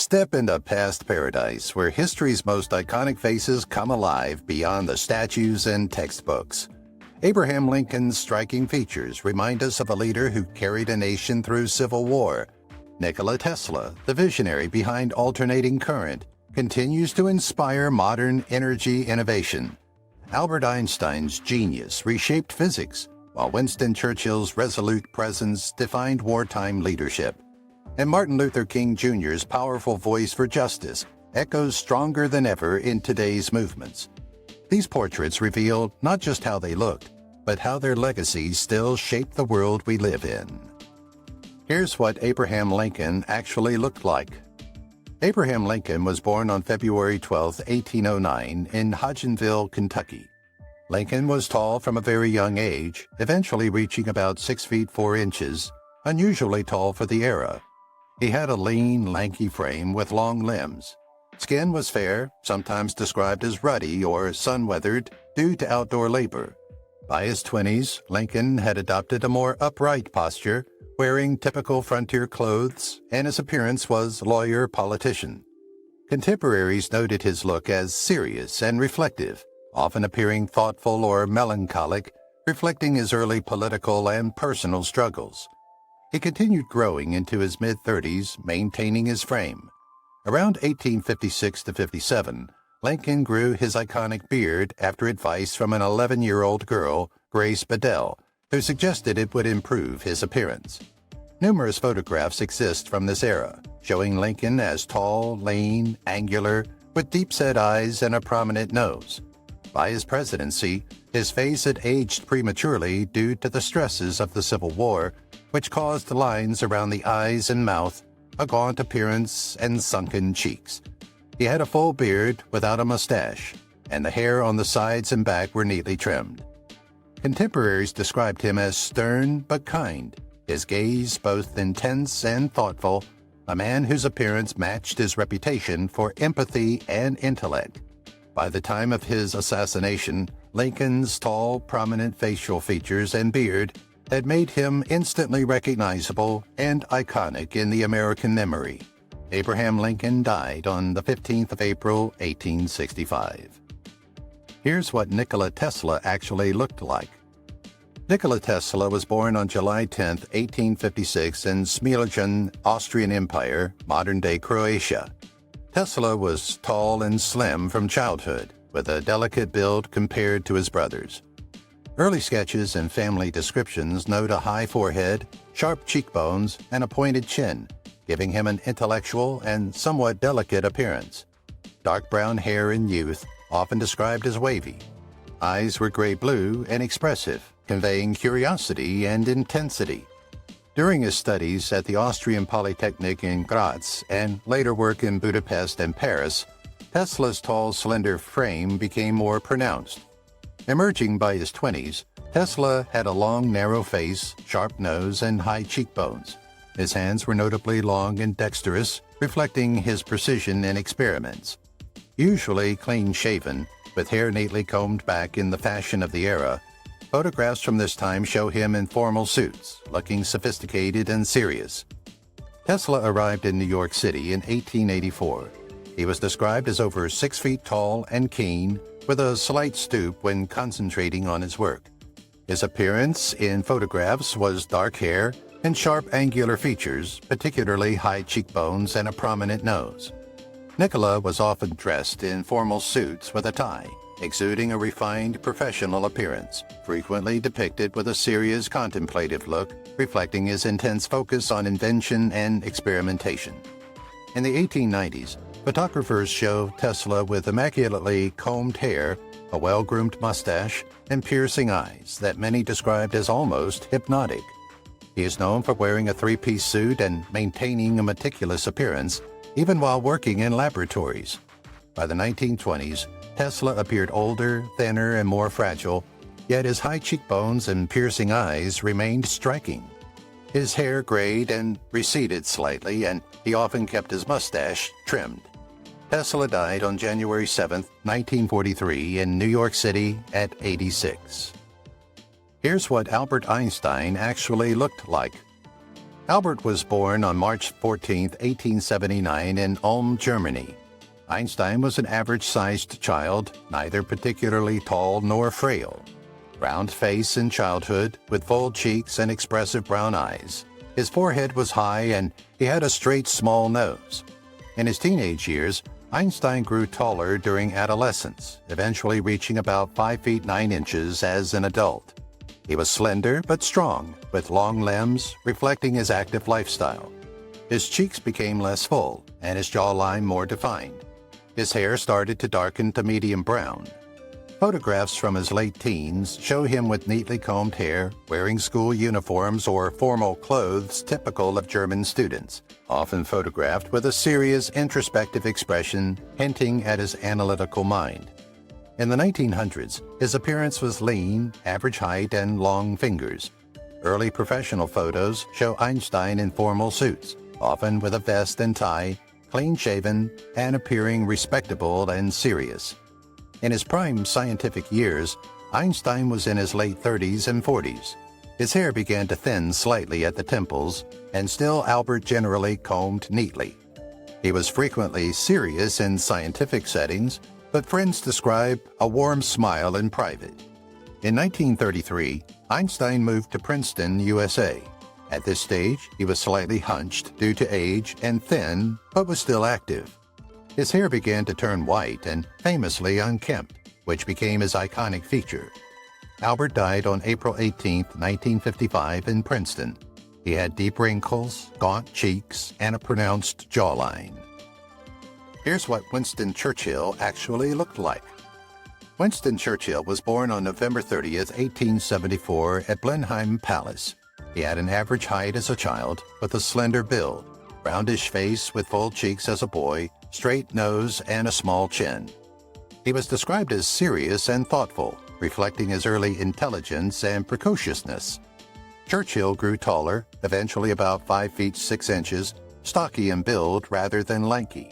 Step into past paradise, where history's most iconic faces come alive beyond the statues and textbooks. Abraham Lincoln's striking features remind us of a leader who carried a nation through civil war. Nikola Tesla, the visionary behind alternating current, continues to inspire modern energy innovation. Albert Einstein's genius reshaped physics, while Winston Churchill's resolute presence defined wartime leadership. And Martin Luther King Jr.'s powerful voice for justice echoes stronger than ever in today's movements. These portraits reveal not just how they looked, but how their legacies still shape the world we live in. Here's what Abraham Lincoln actually looked like. Abraham Lincoln was born on February 12, 1809, in Hodgenville, Kentucky. Lincoln was tall from a very young age, eventually reaching about 6 feet 4 inches, unusually tall for the era. He had a lean, lanky frame with long limbs. Skin was fair, sometimes described as ruddy or sun-weathered due to outdoor labor. By his 20s, Lincoln had adopted a more upright posture, wearing typical frontier clothes, and his appearance was lawyer-politician. Contemporaries noted his look as serious and reflective, often appearing thoughtful or melancholic, reflecting his early political and personal struggles. He continued growing into his mid-30s, maintaining his frame. Around 1856 to 57, Lincoln grew his iconic beard after advice from an 11-year-old girl, Grace Bedell, who suggested it would improve his appearance. Numerous photographs exist from this era, showing Lincoln as tall, lean, angular, with deep-set eyes and a prominent nose. By his presidency, his face had aged prematurely due to the stresses of the Civil War, which caused lines around the eyes and mouth, a gaunt appearance, and sunken cheeks. He had a full beard without a mustache, and the hair on the sides and back were neatly trimmed. Contemporaries described him as stern but kind, his gaze both intense and thoughtful, a man whose appearance matched his reputation for empathy and intellect. By the time of his assassination, Lincoln's tall, prominent facial features and beard had made him instantly recognizable and iconic in the American memory. Abraham Lincoln died on the 15th of April, 1865. Here's what Nikola Tesla actually looked like. Nikola Tesla was born on July 10, 1856 in Smiljan, Austrian Empire, modern-day Croatia. Tesla was tall and slim from childhood, with a delicate build compared to his brothers. Early sketches and family descriptions note a high forehead, sharp cheekbones, and a pointed chin, giving him an intellectual and somewhat delicate appearance. Dark brown hair in youth, often described as wavy. Eyes were gray-blue and expressive, conveying curiosity and intensity. During his studies at the Austrian Polytechnic in Graz and later work in Budapest and Paris, Tesla's tall, slender frame became more pronounced. Emerging by his 20s, Tesla had a long, narrow face, sharp nose, and high cheekbones. His hands were notably long and dexterous, reflecting his precision in experiments. Usually clean-shaven, with hair neatly combed back in the fashion of the era, photographs from this time show him in formal suits, looking sophisticated and serious. Tesla arrived in New York City in 1884. He was described as over 6 feet tall and keen, with a slight stoop when concentrating on his work. His appearance in photographs was dark hair and sharp angular features, particularly high cheekbones and a prominent nose. Nikola was often dressed in formal suits with a tie, exuding a refined professional appearance, frequently depicted with a serious contemplative look, reflecting his intense focus on invention and experimentation. In the 1890s, photographers show Tesla with immaculately combed hair, a well-groomed mustache, and piercing eyes that many described as almost hypnotic. He is known for wearing a three-piece suit and maintaining a meticulous appearance, even while working in laboratories. By the 1920s, Tesla appeared older, thinner, and more fragile, yet his high cheekbones and piercing eyes remained striking. His hair grayed and receded slightly, and he often kept his mustache trimmed. Tesla died on January 7, 1943, in New York City at 86. Here's what Albert Einstein actually looked like. Albert was born on March 14, 1879 in Ulm, Germany. Einstein was an average-sized child, neither particularly tall nor frail. Round face in childhood, with full cheeks and expressive brown eyes. His forehead was high and he had a straight, small nose. In his teenage years, Einstein grew taller during adolescence, eventually reaching about 5 feet 9 inches as an adult. He was slender but strong, with long limbs, reflecting his active lifestyle. His cheeks became less full and his jawline more defined. His hair started to darken to medium brown. Photographs from his late teens show him with neatly combed hair, wearing school uniforms or formal clothes typical of German students, often photographed with a serious, introspective expression hinting at his analytical mind. In the 1900s, his appearance was lean, average height, and long fingers. Early professional photos show Einstein in formal suits, often with a vest and tie, clean-shaven, and appearing respectable and serious. In his prime scientific years, Einstein was in his late 30s and 40s. His hair began to thin slightly at the temples, and still Albert generally combed neatly. He was frequently serious in scientific settings, but friends describe a warm smile in private. In 1933, Einstein moved to Princeton, USA. At this stage, he was slightly hunched due to age and thin, but was still active. His hair began to turn white and famously unkempt, which became his iconic feature. Albert died on April 18, 1955 in Princeton. He had deep wrinkles, gaunt cheeks, and a pronounced jawline. Here's what Winston Churchill actually looked like. Winston Churchill was born on November 30, 1874 at Blenheim Palace. He had an average height as a child, with a slender build, roundish face with full cheeks as a boy, straight nose, and a small chin. He was described as serious and thoughtful, reflecting his early intelligence and precociousness. Churchill grew taller, eventually about 5 feet 6 inches, stocky in build rather than lanky.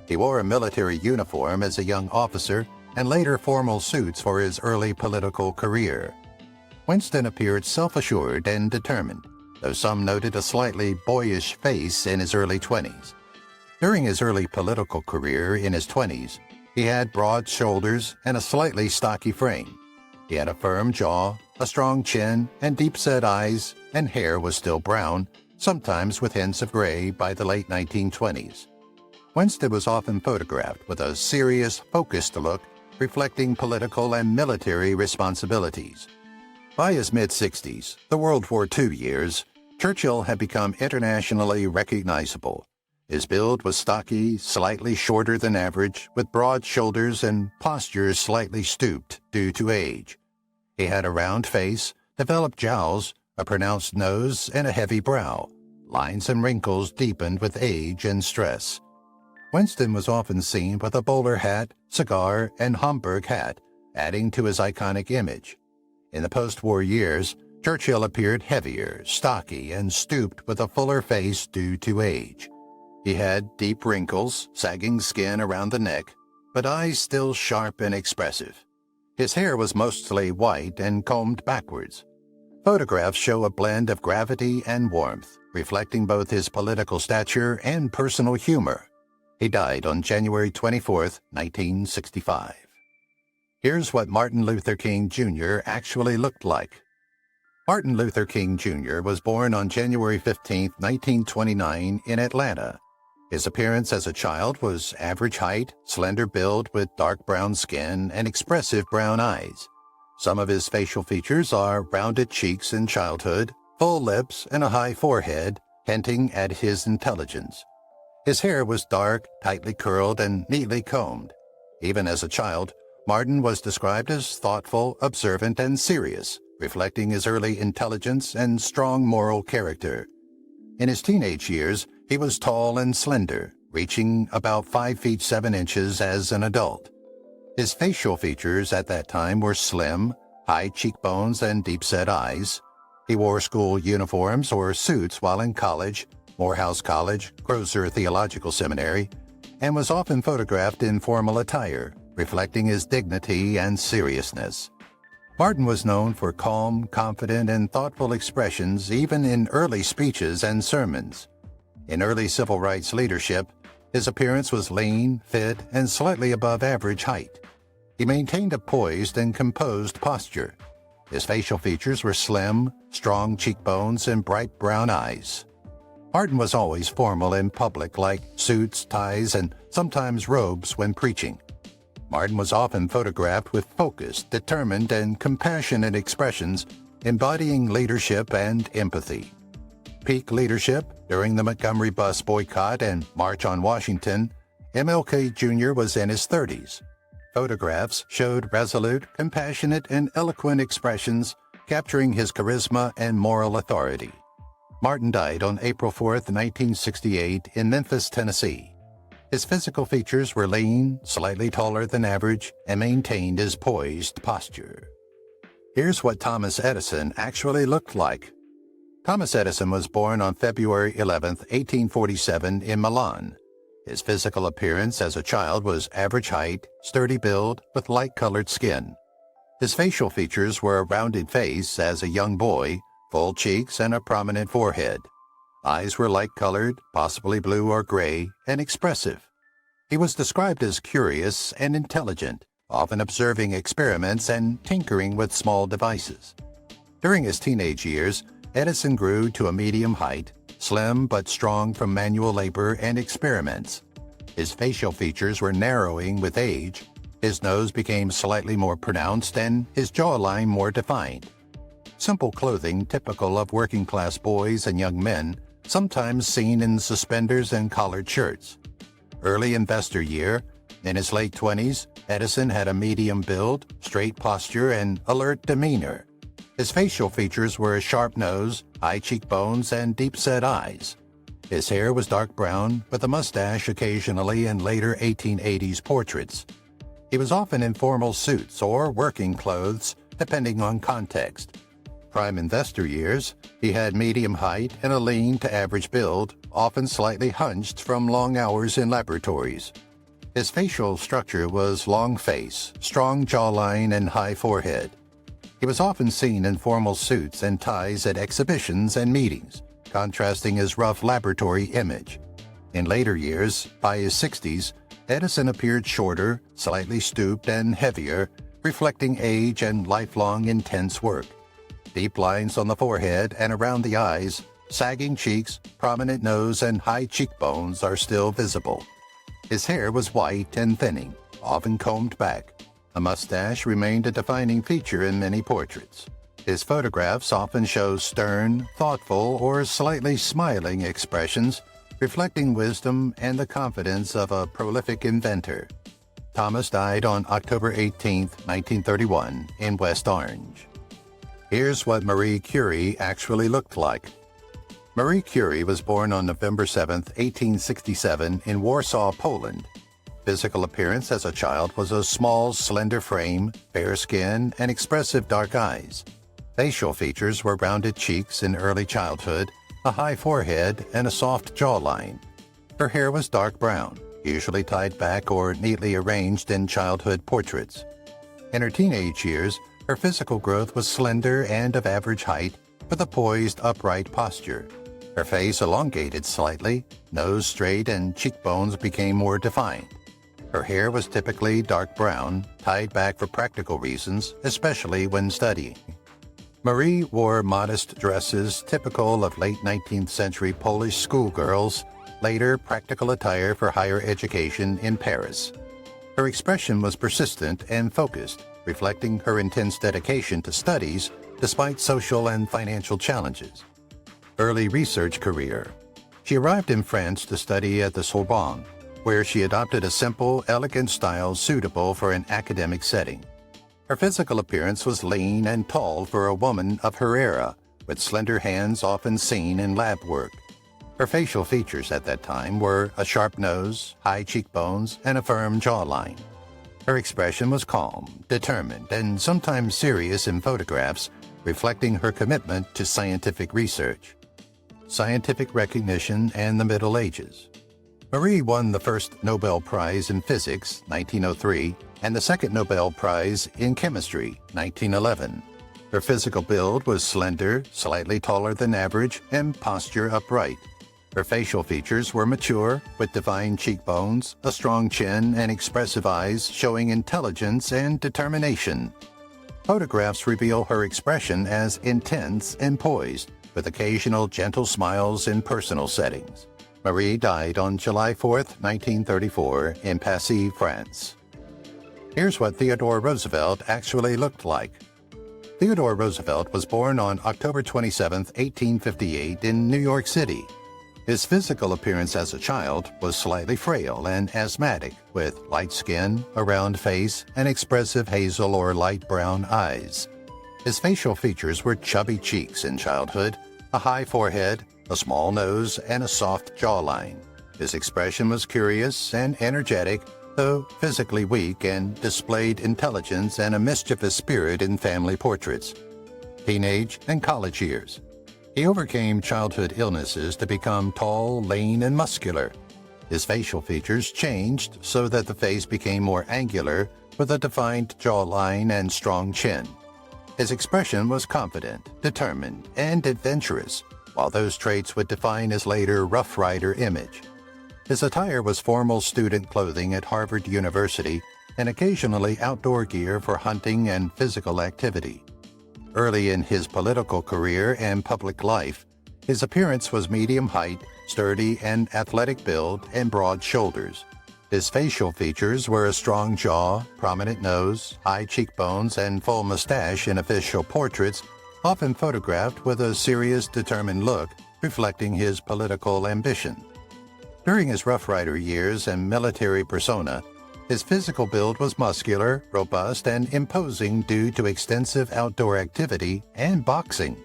He wore a military uniform as a young officer and later formal suits for his early political career. Winston appeared self-assured and determined, though some noted a slightly boyish face in his early 20s. During his early political career in his 20s, he had broad shoulders and a slightly stocky frame. He had a firm jaw, a strong chin, and deep-set eyes, and hair was still brown, sometimes with hints of gray by the late 1920s. Winston was often photographed with a serious, focused look, reflecting political and military responsibilities. By his mid-60s, the World War II years, Churchill had become internationally recognizable. His build was stocky, slightly shorter than average, with broad shoulders and posture slightly stooped due to age. He had a round face, developed jowls, a pronounced nose, and a heavy brow. Lines and wrinkles deepened with age and stress. Winston was often seen with a bowler hat, cigar, and Homburg hat, adding to his iconic image. In the post-war years, Churchill appeared heavier, stocky, and stooped with a fuller face due to age. He had deep wrinkles, sagging skin around the neck, but eyes still sharp and expressive. His hair was mostly white and combed backwards. Photographs show a blend of gravity and warmth, reflecting both his political stature and personal humor. He died on January 24, 1965. Here's what Martin Luther King Jr. actually looked like. Martin Luther King Jr. was born on January 15, 1929 in Atlanta. His appearance as a child was average height, slender build with dark brown skin and expressive brown eyes. Some of his facial features are rounded cheeks in childhood, full lips, and a high forehead, hinting at his intelligence. His hair was dark, tightly curled, and neatly combed. Even as a child, Martin was described as thoughtful, observant, and serious, reflecting his early intelligence and strong moral character. In his teenage years, he was tall and slender, reaching about 5 feet 7 inches as an adult. His facial features at that time were slim, high cheekbones, and deep-set eyes. He wore school uniforms or suits while in college, Morehouse College, Crozer Theological Seminary, and was often photographed in formal attire, reflecting his dignity and seriousness. Martin was known for calm, confident, and thoughtful expressions even in early speeches and sermons. In early civil rights leadership, his appearance was lean, fit, and slightly above average height. He maintained a poised and composed posture. His facial features were slim, strong cheekbones, and bright brown eyes. Martin was always formal in public, like suits, ties, and sometimes robes when preaching. Martin was often photographed with focused, determined, and compassionate expressions, embodying leadership and empathy. Peak leadership during the Montgomery bus boycott and March on Washington, MLK Jr. was in his 30s. Photographs showed resolute, compassionate, and eloquent expressions, capturing his charisma and moral authority. Martin died on April 4, 1968, in Memphis, Tennessee. His physical features were lean, slightly taller than average, and maintained his poised posture. Here's what Thomas Edison actually looked like. Thomas Edison was born on February 11, 1847, in Milan. His physical appearance as a child was average height, sturdy build, with light-colored skin. His facial features were a rounded face as a young boy, full cheeks, and a prominent forehead. Eyes were light-colored, possibly blue or gray, and expressive. He was described as curious and intelligent, often observing experiments and tinkering with small devices. During his teenage years, Edison grew to a medium height, slim but strong from manual labor and experiments. His facial features were narrowing with age. His nose became slightly more pronounced and his jawline more defined. Simple clothing typical of working-class boys and young men, sometimes seen in suspenders and collared shirts. Early investor year, in his late 20s, Edison had a medium build, straight posture, and alert demeanor. His facial features were a sharp nose, high cheekbones, and deep-set eyes. His hair was dark brown, with a mustache occasionally in later 1880s portraits. He was often in formal suits or working clothes, depending on context. Prime investor years, he had medium height and a lean to average build, often slightly hunched from long hours in laboratories. His facial structure was long face, strong jawline, and high forehead. He was often seen in formal suits and ties at exhibitions and meetings, contrasting his rough laboratory image. In later years, by his 60s, Edison appeared shorter, slightly stooped, and heavier, reflecting age and lifelong intense work. Deep lines on the forehead and around the eyes, sagging cheeks, prominent nose, and high cheekbones are still visible. His hair was white and thinning, often combed back. A mustache remained a defining feature in many portraits. His photographs often show stern, thoughtful, or slightly smiling expressions, reflecting wisdom and the confidence of a prolific inventor. Thomas died on October 18, 1931, in West Orange. Here's what Marie Curie actually looked like. Marie Curie was born on November 7, 1867, in Warsaw, Poland. Physical appearance as a child was a small, slender frame, fair skin, and expressive dark eyes. Facial features were rounded cheeks in early childhood, a high forehead, and a soft jawline. Her hair was dark brown, usually tied back or neatly arranged in childhood portraits. In her teenage years, her physical growth was slender and of average height, with a poised, upright posture. Her face elongated slightly, nose straight, and cheekbones became more defined. Her hair was typically dark brown, tied back for practical reasons, especially when studying. Marie wore modest dresses typical of late 19th century Polish schoolgirls, later practical attire for higher education in Paris. Her expression was persistent and focused, reflecting her intense dedication to studies despite social and financial challenges. Early research career. She arrived in France to study at the Sorbonne, where she adopted a simple, elegant style suitable for an academic setting. Her physical appearance was lean and tall for a woman of her era, with slender hands often seen in lab work. Her facial features at that time were a sharp nose, high cheekbones, and a firm jawline. Her expression was calm, determined, and sometimes serious in photographs, reflecting her commitment to scientific research. Scientific recognition and the Middle Ages. Marie won the first Nobel Prize in Physics, 1903, and the second Nobel Prize in Chemistry, 1911. Her physical build was slender, slightly taller than average, and posture upright. Her facial features were mature, with defined cheekbones, a strong chin, and expressive eyes showing intelligence and determination. Photographs reveal her expression as intense and poised, with occasional gentle smiles in personal settings. Marie died on July 4, 1934, in Passy, France. Here's what Theodore Roosevelt actually looked like. Theodore Roosevelt was born on October 27, 1858, in New York City. His physical appearance as a child was slightly frail and asthmatic, with light skin, a round face, and expressive hazel or light brown eyes. His facial features were chubby cheeks in childhood, a high forehead, a small nose, and a soft jawline. His expression was curious and energetic, though physically weak, and displayed intelligence and a mischievous spirit in family portraits. Teenage and college years. He overcame childhood illnesses to become tall, lean, and muscular. His facial features changed so that the face became more angular, with a defined jawline and strong chin. His expression was confident, determined, and adventurous, while those traits would define his later Rough Rider image. His attire was formal student clothing at Harvard University and occasionally outdoor gear for hunting and physical activity. Early in his political career and public life, his appearance was medium height, sturdy and athletic build, and broad shoulders. His facial features were a strong jaw, prominent nose, high cheekbones, and full mustache in official portraits, often photographed with a serious, determined look, reflecting his political ambition. During his Rough Rider years and military persona, his physical build was muscular, robust, and imposing due to extensive outdoor activity and boxing.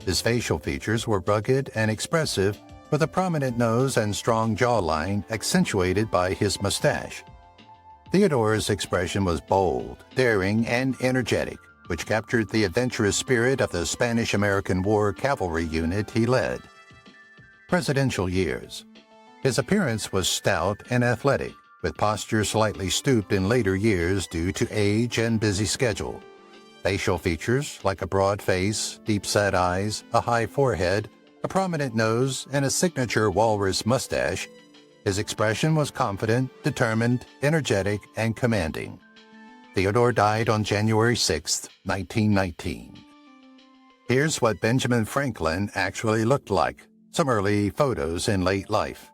His facial features were rugged and expressive, with a prominent nose and strong jawline accentuated by his mustache. Theodore's expression was bold, daring, and energetic, which captured the adventurous spirit of the Spanish-American War cavalry unit he led. Presidential years. His appearance was stout and athletic, with posture slightly stooped in later years due to age and busy schedule. Facial features like a broad face, deep-set eyes, a high forehead, a prominent nose, and a signature walrus mustache. His expression was confident, determined, energetic, and commanding. Theodore died on January 6, 1919. Here's what Benjamin Franklin actually looked like. Some early photos in late life.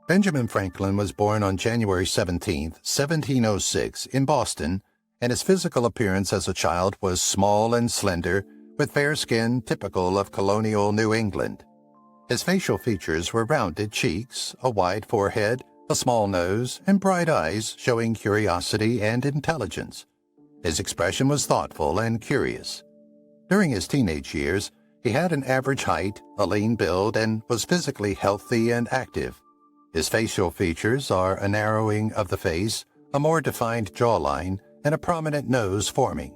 Benjamin Franklin was born on January 17, 1706, in Boston, and his physical appearance as a child was small and slender, with fair skin typical of colonial New England. His facial features were rounded cheeks, a wide forehead, a small nose, and bright eyes showing curiosity and intelligence. His expression was thoughtful and curious. During his teenage years, he had an average height, a lean build, and was physically healthy and active. His facial features are a narrowing of the face, a more defined jawline, and a prominent nose forming.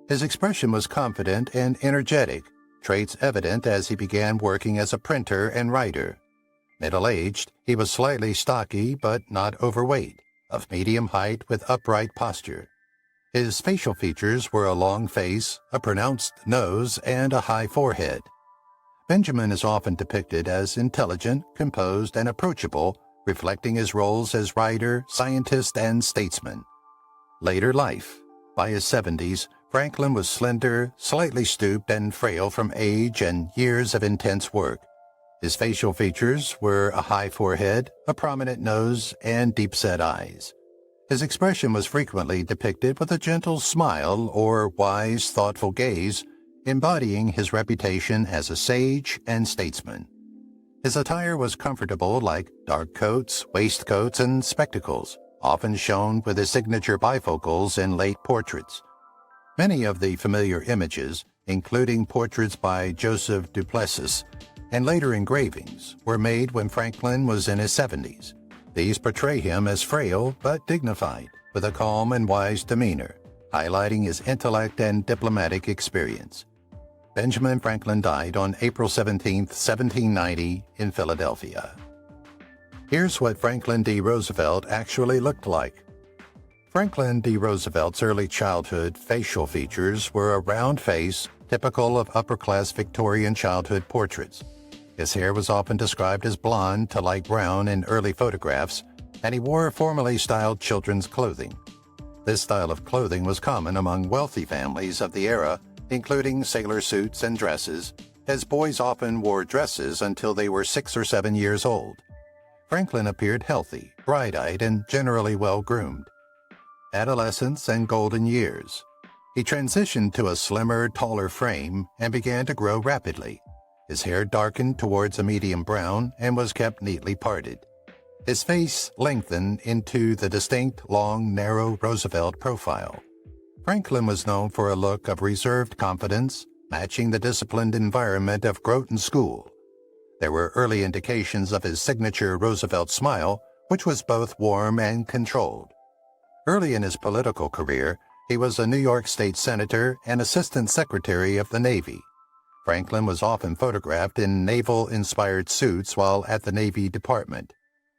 His expression was confident and energetic, traits evident as he began working as a printer and writer. Middle-aged, he was slightly stocky but not overweight, of medium height with upright posture. His facial features were a long face, a pronounced nose, and a high forehead. Benjamin is often depicted as intelligent, composed, and approachable, reflecting his roles as writer, scientist, and statesman. Later life. By his 70s, Franklin was slender, slightly stooped, and frail from age and years of intense work. His facial features were a high forehead, a prominent nose, and deep-set eyes. His expression was frequently depicted with a gentle smile or wise, thoughtful gaze, embodying his reputation as a sage and statesman. His attire was comfortable, like dark coats, waistcoats, and spectacles, often shown with his signature bifocals in late portraits. Many of the familiar images, including portraits by Joseph Duplessis and later engravings, were made when Franklin was in his 70s. These portray him as frail but dignified, with a calm and wise demeanor, highlighting his intellect and diplomatic experience. Benjamin Franklin died on April 17, 1790, in Philadelphia. Here's what Franklin D. Roosevelt actually looked like. Franklin D. Roosevelt's early childhood facial features were a round face, typical of upper-class Victorian childhood portraits. His hair was often described as blonde to light brown in early photographs, and he wore formally styled children's clothing. This style of clothing was common among wealthy families of the era, including sailor suits and dresses, as boys often wore dresses until they were 6 or 7 years old. Franklin appeared healthy, bright-eyed, and generally well-groomed. Adolescence and golden years. He transitioned to a slimmer, taller frame and began to grow rapidly. His hair darkened towards a medium brown and was kept neatly parted. His face lengthened into the distinct, long, narrow Roosevelt profile. Franklin was known for a look of reserved confidence, matching the disciplined environment of Groton School. There were early indications of his signature Roosevelt smile, which was both warm and controlled. Early in his political career, he was a New York State Senator and Assistant Secretary of the Navy. Franklin was often photographed in naval-inspired suits while at the Navy Department.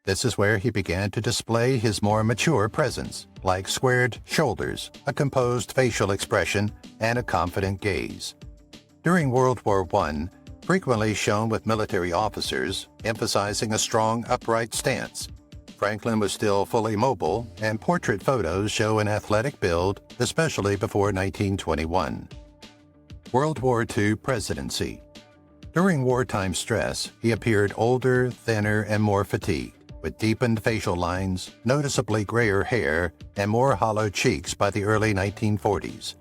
This is where he began to display his more mature presence, like squared shoulders, a composed facial expression, and a confident gaze. During World War I, frequently shown with military officers, emphasizing a strong, upright stance. Franklin was still fully mobile, and portrait photos show an athletic build, especially before 1921. World War II presidency. During wartime stress, he appeared older, thinner, and more fatigued, with deepened facial lines, noticeably grayer hair, and more hollow cheeks by the early 1940s.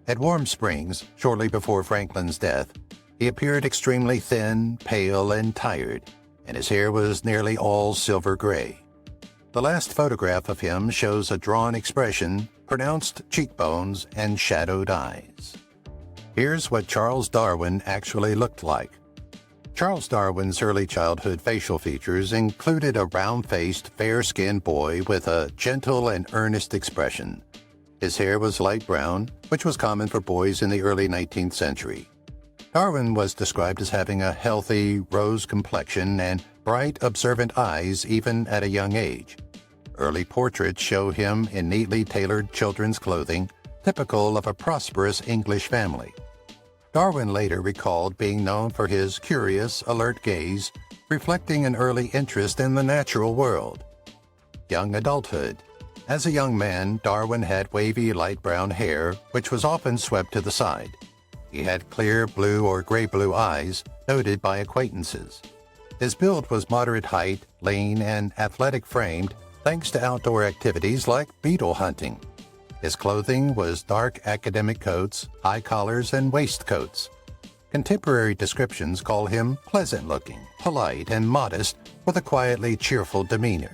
At Warm Springs, shortly before Franklin's death, he appeared extremely thin, pale, and tired, and his hair was nearly all silver gray. The last photograph of him shows a drawn expression, pronounced cheekbones, and shadowed eyes. Here's what Charles Darwin actually looked like. Charles Darwin's early childhood facial features included a round-faced, fair-skinned boy with a gentle and earnest expression. His hair was light brown, which was common for boys in the early 19th century. Darwin was described as having a healthy, rose complexion and bright, observant eyes even at a young age. Early portraits show him in neatly tailored children's clothing, typical of a prosperous English family. Darwin later recalled being known for his curious, alert gaze, reflecting an early interest in the natural world. Young adulthood. As a young man, Darwin had wavy light brown hair, which was often swept to the side. He had clear blue or gray-blue eyes, noted by acquaintances. His build was moderate height, lean, and athletic-framed, thanks to outdoor activities like beetle hunting. His clothing was dark academic coats, high collars, and waistcoats. Contemporary descriptions call him pleasant-looking, polite, and modest, with a quietly cheerful demeanor.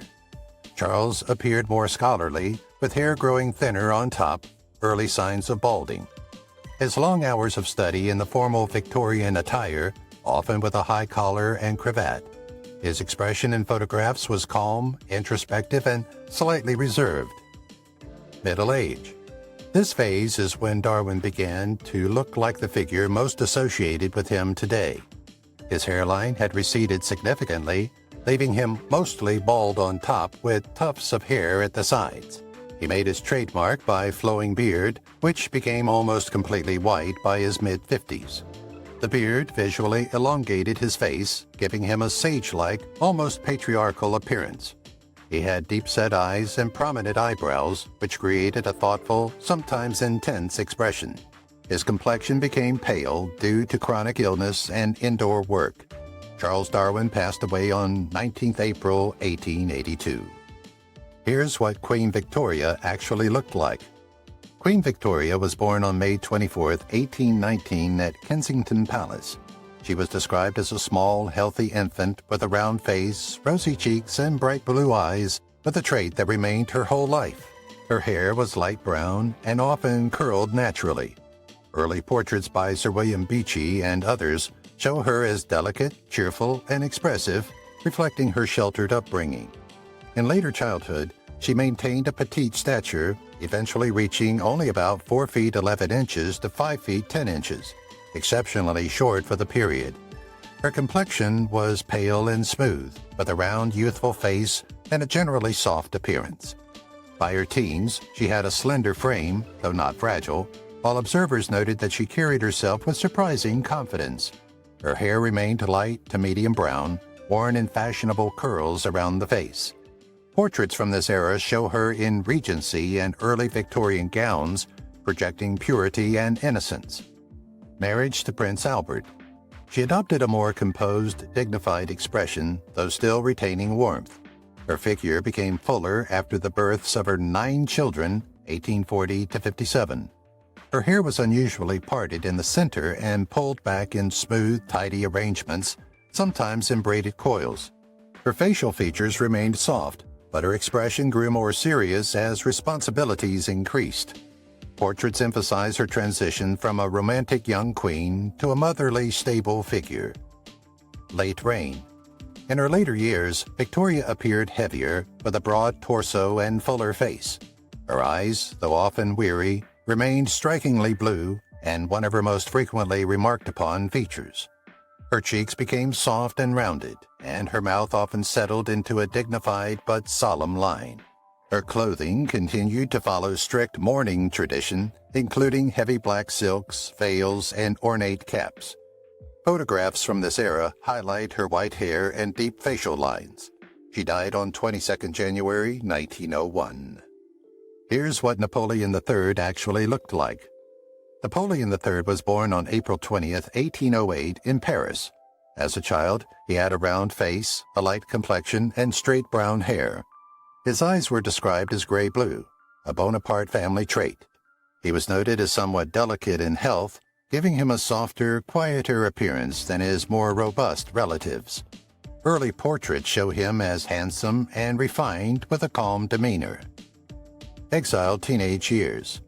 Charles appeared more scholarly, with hair growing thinner on top, early signs of balding. His long hours of study in the formal Victorian attire, often with a high collar and cravat. His expression in photographs was calm, introspective, and slightly reserved. Middle age. This phase is when Darwin began to look like the figure most associated with him today. His hairline had receded significantly, leaving him mostly bald on top with tufts of hair at the sides. He made his trademark by flowing beard, which became almost completely white by his mid-50s. The beard visually elongated his face, giving him a sage-like, almost patriarchal appearance. He had deep-set eyes and prominent eyebrows, which created a thoughtful, sometimes intense expression. His complexion became pale due to chronic illness and indoor work. Charles Darwin passed away on 19th April 1882. Here's what Queen Victoria actually looked like. Queen Victoria was born on May 24, 1819 at Kensington Palace. She was described as a small, healthy infant with a round face, rosy cheeks, and bright blue eyes, with a trait that remained her whole life. Her hair was light brown and often curled naturally. Early portraits by Sir William Beechey and others show her as delicate, cheerful, and expressive, reflecting her sheltered upbringing. In later childhood, she maintained a petite stature, eventually reaching only about 4 feet 11 inches to 5 feet 10 inches, exceptionally short for the period. Her complexion was pale and smooth, with a round, youthful face and a generally soft appearance. By her teens, she had a slender frame, though not fragile, while observers noted that she carried herself with surprising confidence. Her hair remained light to medium brown, worn in fashionable curls around the face. Portraits from this era show her in Regency and early Victorian gowns, projecting purity and innocence. Marriage to Prince Albert. She adopted a more composed, dignified expression, though still retaining warmth. Her figure became fuller after the births of her 9 children, 1840 to 57. Her hair was unusually parted in the center and pulled back in smooth, tidy arrangements, sometimes in braided coils. Her facial features remained soft, but her expression grew more serious as responsibilities increased. Portraits emphasize her transition from a romantic young queen to a motherly, stable figure. Late reign. In her later years, Victoria appeared heavier, with a broad torso and fuller face. Her eyes, though often weary, remained strikingly blue and one of her most frequently remarked upon features. Her cheeks became soft and rounded, and her mouth often settled into a dignified but solemn line. Her clothing continued to follow strict mourning tradition, including heavy black silks, veils, and ornate caps. Photographs from this era highlight her white hair and deep facial lines. She died on 22 January 1901. Here's what Napoleon III actually looked like. Napoleon III was born on April 20, 1808, in Paris. As a child, he had a round face, a light complexion, and straight brown hair. His eyes were described as gray-blue, a Bonaparte family trait. He was noted as somewhat delicate in health, giving him a softer, quieter appearance than his more robust relatives. Early portraits show him as handsome and refined with a calm demeanor. Exiled teenage years.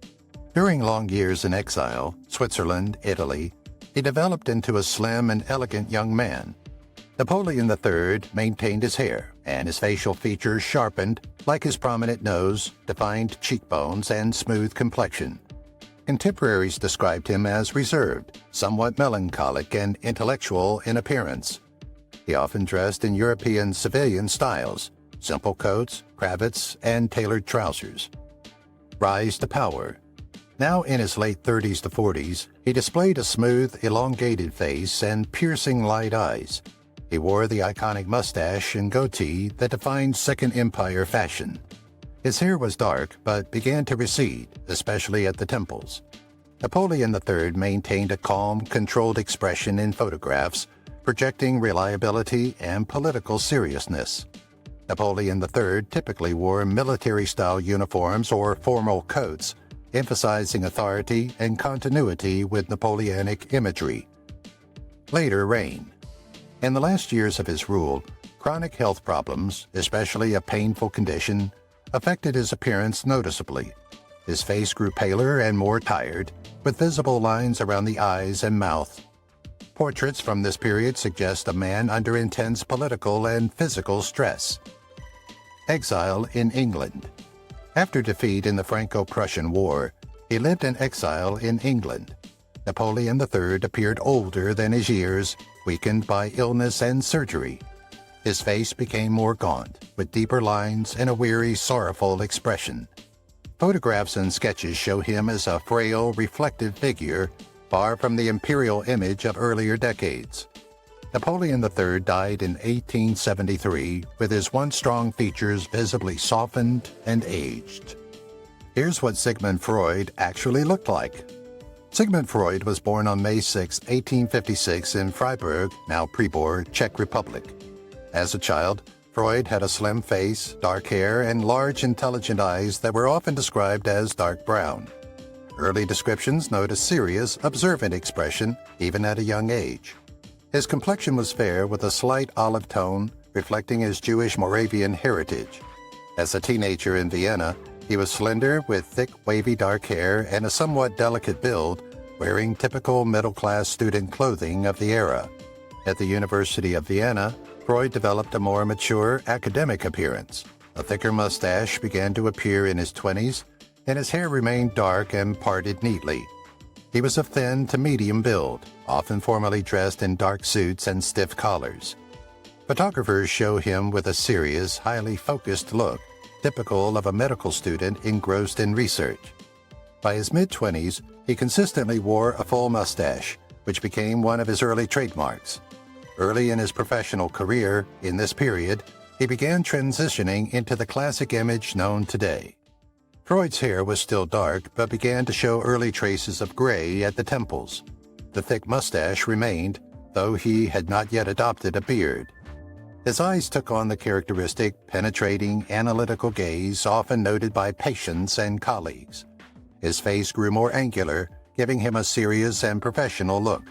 During long years in exile, Switzerland, Italy, he developed into a slim and elegant young man. Napoleon III maintained his hair, and his facial features sharpened, like his prominent nose, defined cheekbones, and smooth complexion. Contemporaries described him as reserved, somewhat melancholic, and intellectual in appearance. He often dressed in European civilian styles, simple coats, cravats, and tailored trousers. Rise to power. Now in his late 30s to 40s, he displayed a smooth, elongated face and piercing light eyes. He wore the iconic mustache and goatee that defined Second Empire fashion. His hair was dark but began to recede, especially at the temples. Napoleon III maintained a calm, controlled expression in photographs, projecting reliability and political seriousness. Napoleon III typically wore military-style uniforms or formal coats, emphasizing authority and continuity with Napoleonic imagery. Later reign. In the last years of his rule, chronic health problems, especially a painful condition, affected his appearance noticeably. His face grew paler and more tired, with visible lines around the eyes and mouth. Portraits from this period suggest a man under intense political and physical stress. Exile in England. After defeat in the Franco-Prussian War, he lived in exile in England. Napoleon III appeared older than his years, weakened by illness and surgery. His face became more gaunt, with deeper lines and a weary, sorrowful expression. Photographs and sketches show him as a frail, reflective figure, far from the imperial image of earlier decades. Napoleon III died in 1873 with his once strong features visibly softened and aged. Here's what Sigmund Freud actually looked like. Sigmund Freud was born on May 6, 1856 in Freiburg, now Pribor, Czech Republic. As a child, Freud had a slim face, dark hair, and large, intelligent eyes that were often described as dark brown. Early descriptions note a serious, observant expression, even at a young age. His complexion was fair with a slight olive tone, reflecting his Jewish Moravian heritage. As a teenager in Vienna, he was slender with thick, wavy dark hair and a somewhat delicate build, wearing typical middle-class student clothing of the era. At the University of Vienna, Freud developed a more mature, academic appearance. A thicker mustache began to appear in his 20s, and his hair remained dark and parted neatly. He was of thin to medium build, often formally dressed in dark suits and stiff collars. Photographers show him with a serious, highly focused look, typical of a medical student engrossed in research. By his mid-20s, he consistently wore a full mustache, which became one of his early trademarks. Early in his professional career, in this period, he began transitioning into the classic image known today. Freud's hair was still dark, but began to show early traces of gray at the temples. The thick mustache remained, though he had not yet adopted a beard. His eyes took on the characteristic, penetrating, analytical gaze often noted by patients and colleagues. His face grew more angular, giving him a serious and professional look.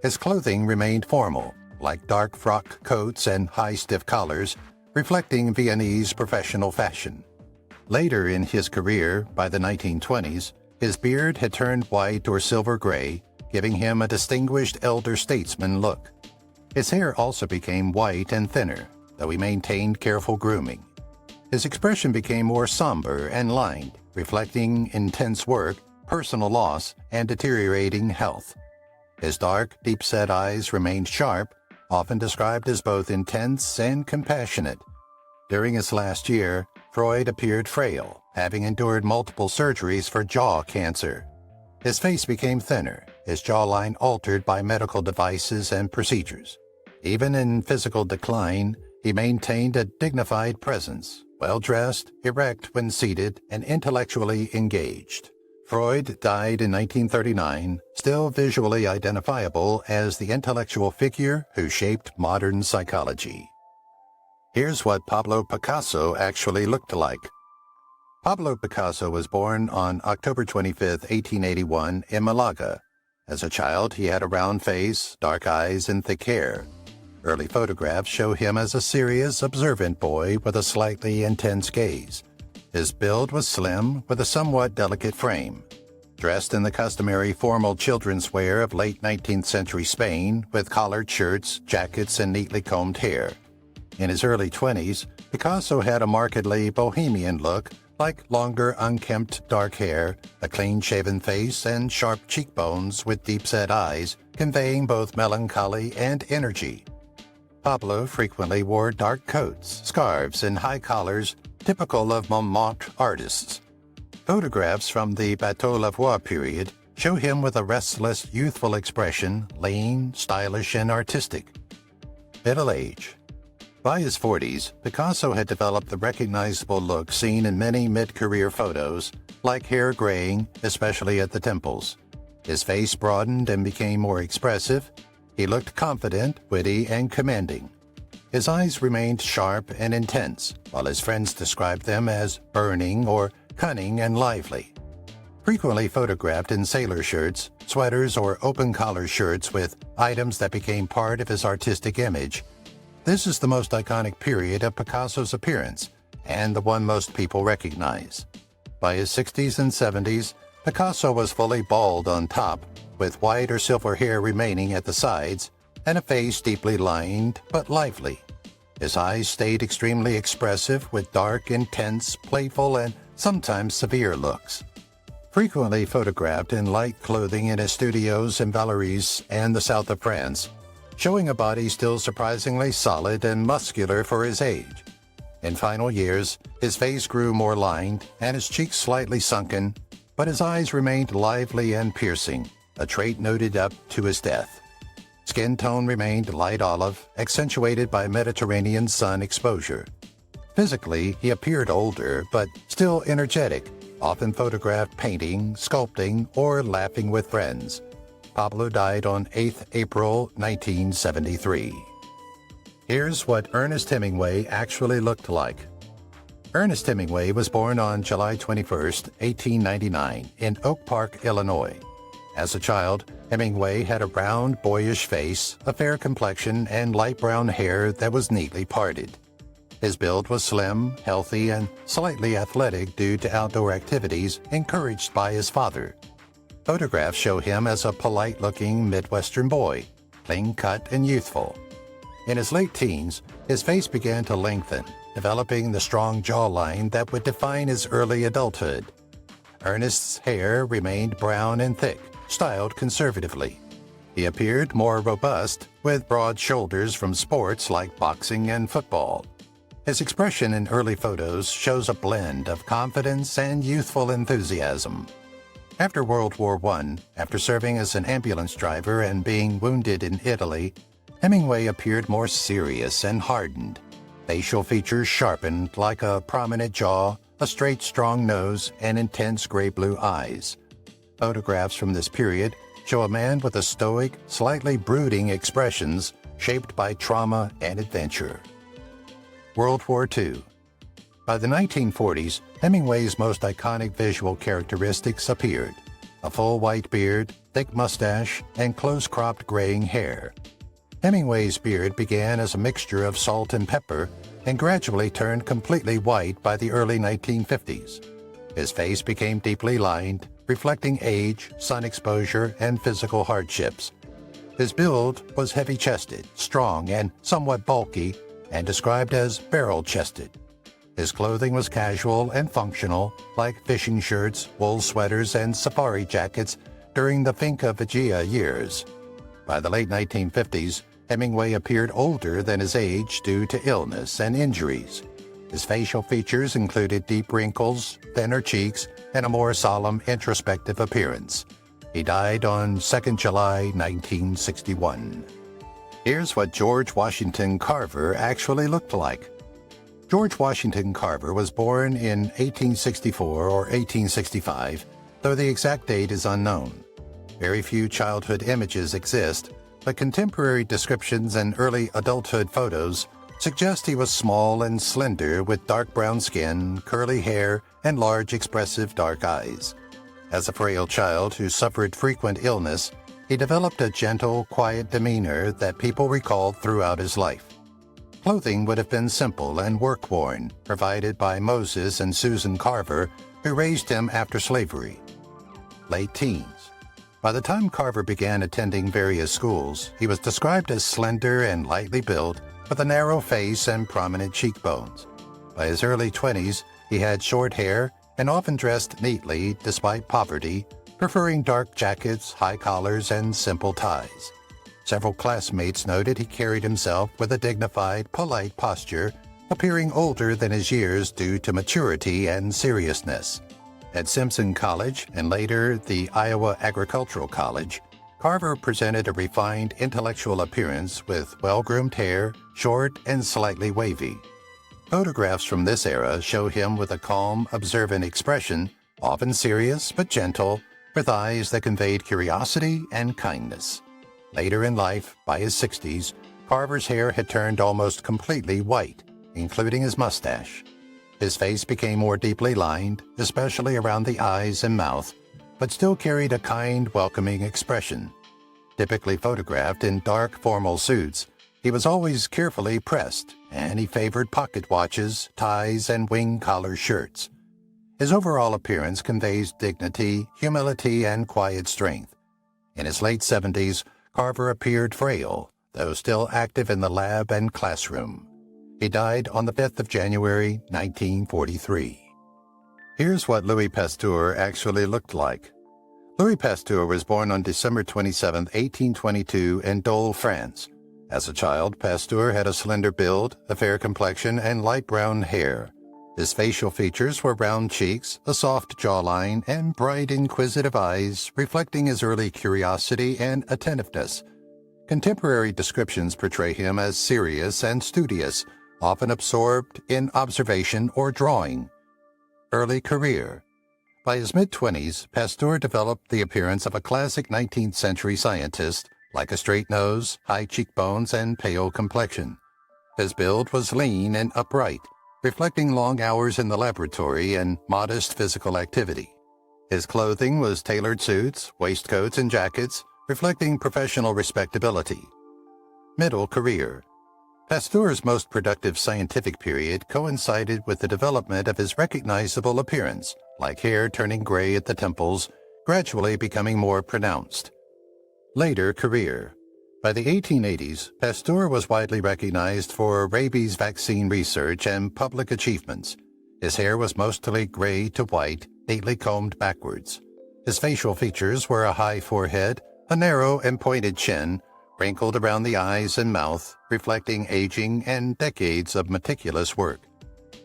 His clothing remained formal, like dark frock coats and high stiff collars, reflecting Viennese professional fashion. Later in his career, by the 1920s, his beard had turned white or silver gray, giving him a distinguished elder statesman look. His hair also became white and thinner, though he maintained careful grooming. His expression became more somber and lined, reflecting intense work, personal loss, and deteriorating health. His dark, deep-set eyes remained sharp, often described as both intense and compassionate. During his last year, Freud appeared frail, having endured multiple surgeries for jaw cancer. His face became thinner, his jawline altered by medical devices and procedures. Even in physical decline, he maintained a dignified presence, well-dressed, erect when seated, and intellectually engaged. Freud died in 1939, still visually identifiable as the intellectual figure who shaped modern psychology. Here's what Pablo Picasso actually looked like. Pablo Picasso was born on October 25, 1881, in Malaga. As a child, he had a round face, dark eyes, and thick hair. Early photographs show him as a serious, observant boy with a slightly intense gaze. His build was slim, with a somewhat delicate frame. Dressed in the customary formal children's wear of late 19th century Spain, with collared shirts, jackets, and neatly combed hair. In his early 20s, Picasso had a markedly bohemian look, like longer, unkempt dark hair, a clean-shaven face, and sharp cheekbones with deep-set eyes, conveying both melancholy and energy. Pablo frequently wore dark coats, scarves, and high collars, typical of Montmartre artists. Photographs from the Bateau Lavoir period show him with a restless, youthful expression, lean, stylish, and artistic. Middle age. By his 40s, Picasso had developed the recognizable look seen in many mid-career photos, like hair graying, especially at the temples. His face broadened and became more expressive. He looked confident, witty, and commanding. His eyes remained sharp and intense, while his friends described them as burning or cunning and lively. Frequently photographed in sailor shirts, sweaters, or open-collar shirts with items that became part of his artistic image, this is the most iconic period of Picasso's appearance, and the one most people recognize. By his 60s and 70s, Picasso was fully bald on top, with white or silver hair remaining at the sides, and a face deeply lined but lively. His eyes stayed extremely expressive with dark, intense, playful, and sometimes severe looks. Frequently photographed in light clothing in his studios in Vallauris and the south of France, showing a body still surprisingly solid and muscular for his age. In final years, his face grew more lined and his cheeks slightly sunken, but his eyes remained lively and piercing, a trait noted up to his death. Skin tone remained light olive, accentuated by Mediterranean sun exposure. Physically, he appeared older, but still energetic, often photographed painting, sculpting, or laughing with friends. Pablo died on 8th April 1973. Here's what Ernest Hemingway actually looked like. Ernest Hemingway was born on July 21, 1899, in Oak Park, Illinois. As a child, Hemingway had a round, boyish face, a fair complexion, and light brown hair that was neatly parted. His build was slim, healthy, and slightly athletic due to outdoor activities encouraged by his father. Photographs show him as a polite-looking Midwestern boy, clean-cut and youthful. In his late teens, his face began to lengthen, developing the strong jawline that would define his early adulthood. Ernest's hair remained brown and thick, styled conservatively. He appeared more robust, with broad shoulders from sports like boxing and football. His expression in early photos shows a blend of confidence and youthful enthusiasm. After World War I, after serving as an ambulance driver and being wounded in Italy, Hemingway appeared more serious and hardened. Facial features sharpened like a prominent jaw, a straight, strong nose, and intense gray-blue eyes. Photographs from this period show a man with a stoic, slightly brooding expressions shaped by trauma and adventure. World War II. By the 1940s, Hemingway's most iconic visual characteristics appeared: a full white beard, thick mustache, and close-cropped graying hair. Hemingway's beard began as a mixture of salt and pepper and gradually turned completely white by the early 1950s. His face became deeply lined, reflecting age, sun exposure, and physical hardships. His build was heavy-chested, strong, and somewhat bulky, and described as barrel-chested. His clothing was casual and functional, like fishing shirts, wool sweaters, and safari jackets during the Finca Vigia years. By the late 1950s, Hemingway appeared older than his age due to illness and injuries. His facial features included deep wrinkles, thinner cheeks, and a more solemn, introspective appearance. He died on 2 July 1961. Here's what George Washington Carver actually looked like. George Washington Carver was born in 1864 or 1865, though the exact date is unknown. Very few childhood images exist, but contemporary descriptions and early adulthood photos suggest he was small and slender with dark brown skin, curly hair, and large expressive dark eyes. As a frail child who suffered frequent illness, he developed a gentle, quiet demeanor that people recalled throughout his life. Clothing would have been simple and work-worn, provided by Moses and Susan Carver, who raised him after slavery. Late teens. By the time Carver began attending various schools, he was described as slender and lightly built, with a narrow face and prominent cheekbones. By his early 20s, he had short hair and often dressed neatly despite poverty, preferring dark jackets, high collars, and simple ties. Several classmates noted he carried himself with a dignified, polite posture, appearing older than his years due to maturity and seriousness. At Simpson College and later the Iowa Agricultural College, Carver presented a refined intellectual appearance with well-groomed hair, short and slightly wavy. Photographs from this era show him with a calm, observant expression, often serious but gentle, with eyes that conveyed curiosity and kindness. Later in life, by his 60s, Carver's hair had turned almost completely white, including his mustache. His face became more deeply lined, especially around the eyes and mouth, but still carried a kind, welcoming expression. Typically photographed in dark, formal suits, he was always carefully pressed, and he favored pocket watches, ties, and wing-collar shirts. His overall appearance conveys dignity, humility, and quiet strength. In his late 70s, Carver appeared frail, though still active in the lab and classroom. He died on the 5th of January, 1943. Here's what Louis Pasteur actually looked like. Louis Pasteur was born on December 27, 1822 in Dole, France. As a child, Pasteur had a slender build, a fair complexion, and light brown hair. His facial features were round cheeks, a soft jawline, and bright, inquisitive eyes, reflecting his early curiosity and attentiveness. Contemporary descriptions portray him as serious and studious, often absorbed in observation or drawing. Early career. By his mid-20s, Pasteur developed the appearance of a classic 19th century scientist, like a straight nose, high cheekbones, and pale complexion. His build was lean and upright, reflecting long hours in the laboratory and modest physical activity. His clothing was tailored suits, waistcoats, and jackets, reflecting professional respectability. Middle career. Pasteur's most productive scientific period coincided with the development of his recognizable appearance, like hair turning gray at the temples, gradually becoming more pronounced. Later career. By the 1880s, Pasteur was widely recognized for rabies vaccine research and public achievements. His hair was mostly gray to white, neatly combed backwards. His facial features were a high forehead, a narrow and pointed chin, wrinkled around the eyes and mouth, reflecting aging and decades of meticulous work.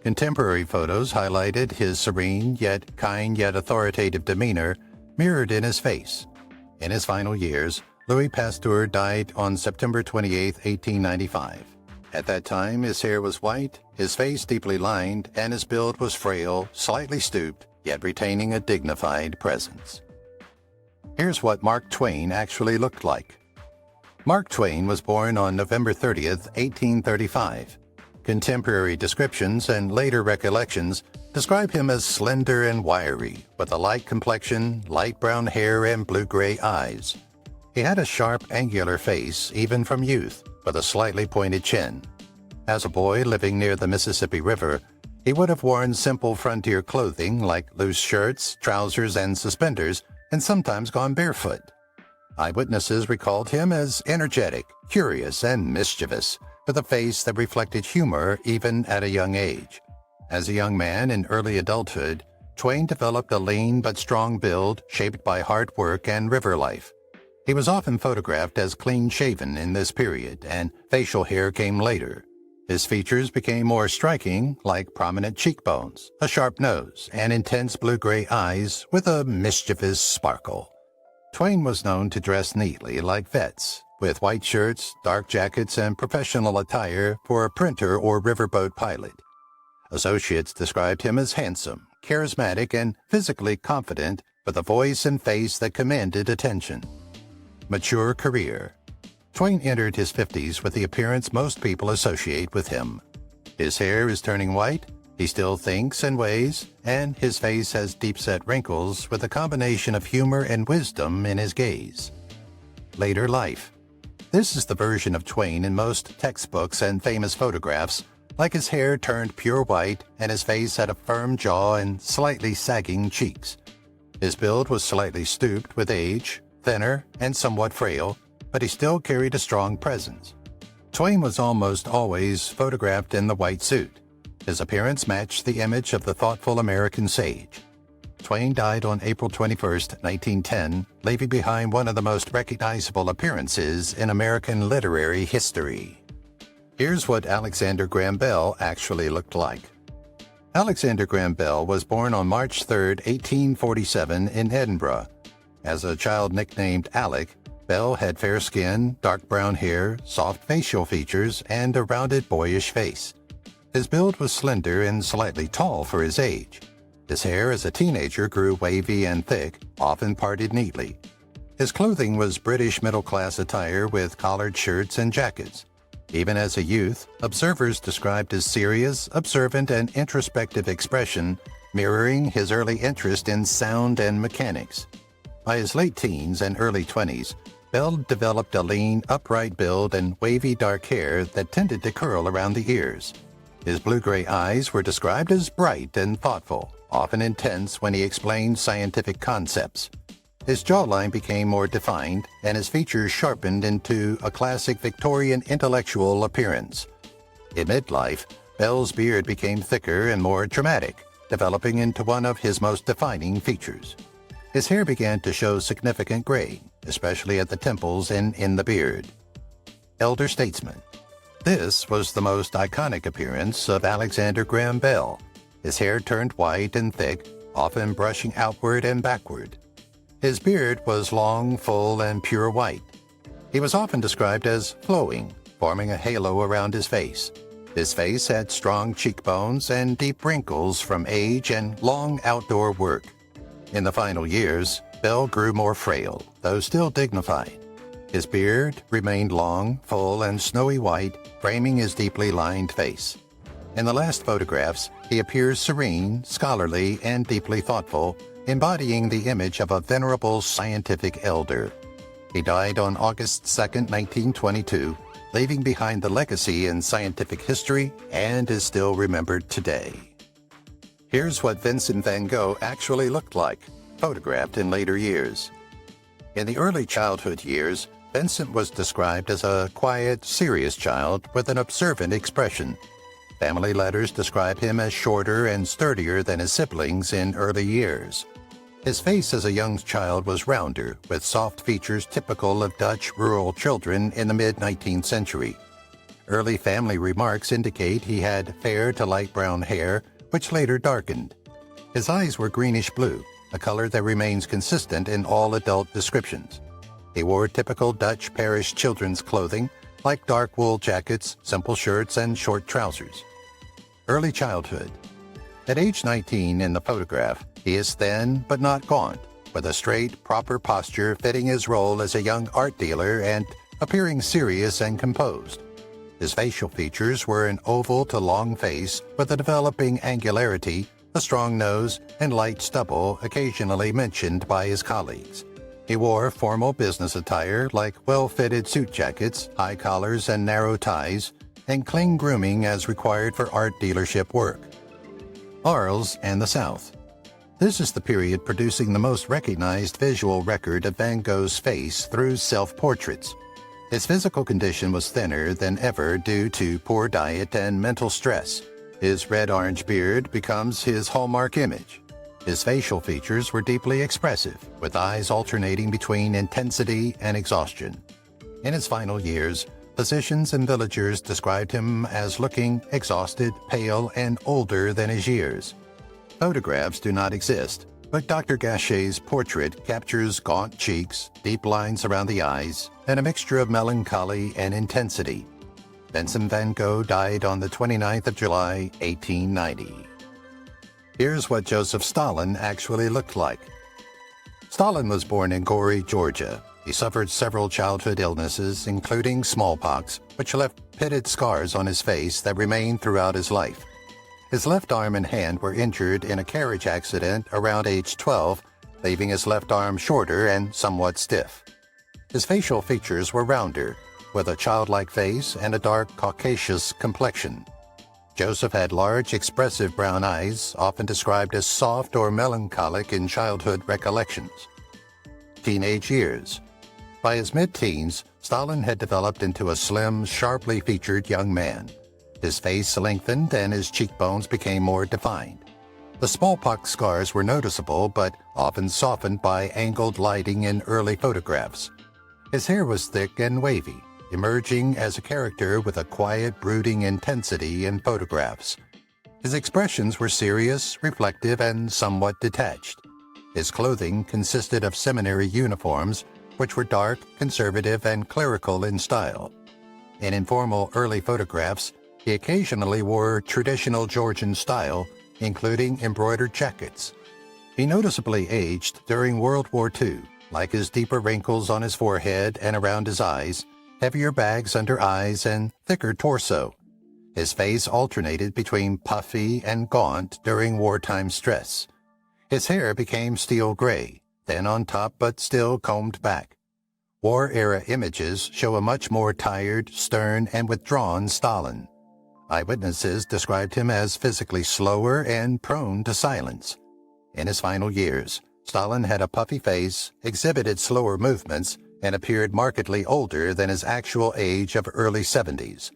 Contemporary photos highlighted his serene yet kind yet authoritative demeanor mirrored in his face. In his final years, Louis Pasteur died on September 28, 1895. At that time, his hair was white, his face deeply lined, and his build was frail, slightly stooped, yet retaining a dignified presence. Here's what Mark Twain actually looked like. Mark Twain was born on November 30, 1835. Contemporary descriptions and later recollections describe him as slender and wiry, with a light complexion, light brown hair, and blue-gray eyes. He had a sharp, angular face, even from youth, with a slightly pointed chin. As a boy living near the Mississippi River, he would have worn simple frontier clothing like loose shirts, trousers, and suspenders, and sometimes gone barefoot. Eyewitnesses recalled him as energetic, curious, and mischievous, with a face that reflected humor even at a young age. As a young man in early adulthood, Twain developed a lean but strong build shaped by hard work and river life. He was often photographed as clean-shaven in this period, and facial hair came later. His features became more striking, like prominent cheekbones, a sharp nose, and intense blue-gray eyes with a mischievous sparkle. Twain was known to dress neatly like vets, with white shirts, dark jackets, and professional attire for a printer or riverboat pilot. Associates described him as handsome, charismatic, and physically confident, with a voice and face that commanded attention. Mature career. Twain entered his 50s with the appearance most people associate with him. His hair is turning white, he still thinks and weighs, and his face has deep-set wrinkles with a combination of humor and wisdom in his gaze. Later life. This is the version of Twain in most textbooks and famous photographs, like his hair turned pure white and his face had a firm jaw and slightly sagging cheeks. His build was slightly stooped with age, thinner, and somewhat frail, but he still carried a strong presence. Twain was almost always photographed in the white suit. His appearance matched the image of the thoughtful American sage. Twain died on April 21, 1910, leaving behind one of the most recognizable appearances in American literary history. Here's what Alexander Graham Bell actually looked like. Alexander Graham Bell was born on March 3, 1847 in Edinburgh. As a child nicknamed Alec, Bell had fair skin, dark brown hair, soft facial features, and a rounded boyish face. His build was slender and slightly tall for his age. His hair as a teenager grew wavy and thick, often parted neatly. His clothing was British middle-class attire with collared shirts and jackets. Even as a youth, observers described his serious, observant, and introspective expression, mirroring his early interest in sound and mechanics. By his late teens and early 20s, Bell developed a lean, upright build and wavy dark hair that tended to curl around the ears. His blue-gray eyes were described as bright and thoughtful, often intense when he explained scientific concepts. His jawline became more defined, and his features sharpened into a classic Victorian intellectual appearance. In midlife, Bell's beard became thicker and more dramatic, developing into one of his most defining features. His hair began to show significant gray, especially at the temples and in the beard. Elder statesman. This was the most iconic appearance of Alexander Graham Bell. His hair turned white and thick, often brushing outward and backward. His beard was long, full, and pure white. He was often described as flowing, forming a halo around his face. His face had strong cheekbones and deep wrinkles from age and long outdoor work. In the final years, Bell grew more frail, though still dignified. His beard remained long, full, and snowy white, framing his deeply lined face. In the last photographs, he appears serene, scholarly, and deeply thoughtful, embodying the image of a venerable scientific elder. He died on August 2, 1922, leaving behind the legacy in scientific history and is still remembered today. Here's what Vincent van Gogh actually looked like, photographed in later years. In the early childhood years, Vincent was described as a quiet, serious child with an observant expression. Family letters describe him as shorter and sturdier than his siblings in early years. His face as a young child was rounder, with soft features typical of Dutch rural children in the mid-19th century. Early family remarks indicate he had fair to light brown hair, which later darkened. His eyes were greenish-blue, a color that remains consistent in all adult descriptions. He wore typical Dutch parish children's clothing, like dark wool jackets, simple shirts, and short trousers. Early childhood. At age 19 in the photograph, he is thin but not gaunt, with a straight, proper posture fitting his role as a young art dealer and appearing serious and composed. His facial features were an oval to long face with a developing angularity, a strong nose, and light stubble occasionally mentioned by his colleagues. He wore formal business attire like well-fitted suit jackets, high collars and narrow ties, and clean grooming as required for art dealership work. Arles and the South. This is the period producing the most recognized visual record of Van Gogh's face through self-portraits. His physical condition was thinner than ever due to poor diet and mental stress. His red-orange beard becomes his hallmark image. His facial features were deeply expressive, with eyes alternating between intensity and exhaustion. In his final years, physicians and villagers described him as looking exhausted, pale, and older than his years. Photographs do not exist, but Dr. Gachet's portrait captures gaunt cheeks, deep lines around the eyes, and a mixture of melancholy and intensity. Vincent van Gogh died on the 29th of July, 1890. Here's what Joseph Stalin actually looked like. Stalin was born in Gori, Georgia. He suffered several childhood illnesses, including smallpox, which left pitted scars on his face that remained throughout his life. His left arm and hand were injured in a carriage accident around age 12, leaving his left arm shorter and somewhat stiff. His facial features were rounder, with a childlike face and a dark Caucasus complexion. Joseph had large, expressive brown eyes, often described as soft or melancholic in childhood recollections. Teenage years. By his mid-teens, Stalin had developed into a slim, sharply featured young man. His face lengthened and his cheekbones became more defined. The smallpox scars were noticeable but often softened by angled lighting in early photographs. His hair was thick and wavy, emerging as a character with a quiet, brooding intensity in photographs. His expressions were serious, reflective, and somewhat detached. His clothing consisted of seminary uniforms, which were dark, conservative, and clerical in style. In informal early photographs, he occasionally wore traditional Georgian style, including embroidered jackets. He noticeably aged during World War II, like his deeper wrinkles on his forehead and around his eyes, heavier bags under eyes, and thicker torso. His face alternated between puffy and gaunt during wartime stress. His hair became steel gray, thin on top but still combed back. War-era images show a much more tired, stern, and withdrawn Stalin. Eyewitnesses described him as physically slower and prone to silence. In his final years, Stalin had a puffy face, exhibited slower movements, and appeared markedly older than his actual age of early 70s.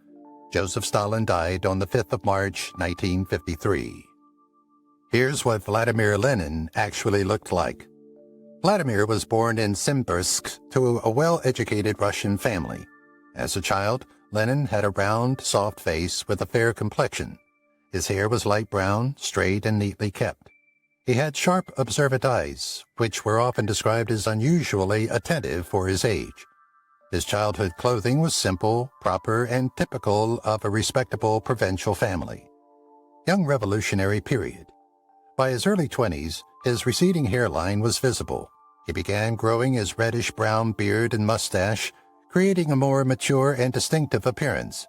Joseph Stalin died on the 5th of March, 1953. Here's what Vladimir Lenin actually looked like. Vladimir was born in Simbirsk to a well-educated Russian family. As a child, Lenin had a round, soft face with a fair complexion. His hair was light brown, straight, and neatly kept. He had sharp, observant eyes, which were often described as unusually attentive for his age. His childhood clothing was simple, proper, and typical of a respectable provincial family. Young Revolutionary period. By his early 20s, his receding hairline was visible. He began growing his reddish-brown beard and mustache, creating a more mature and distinctive appearance.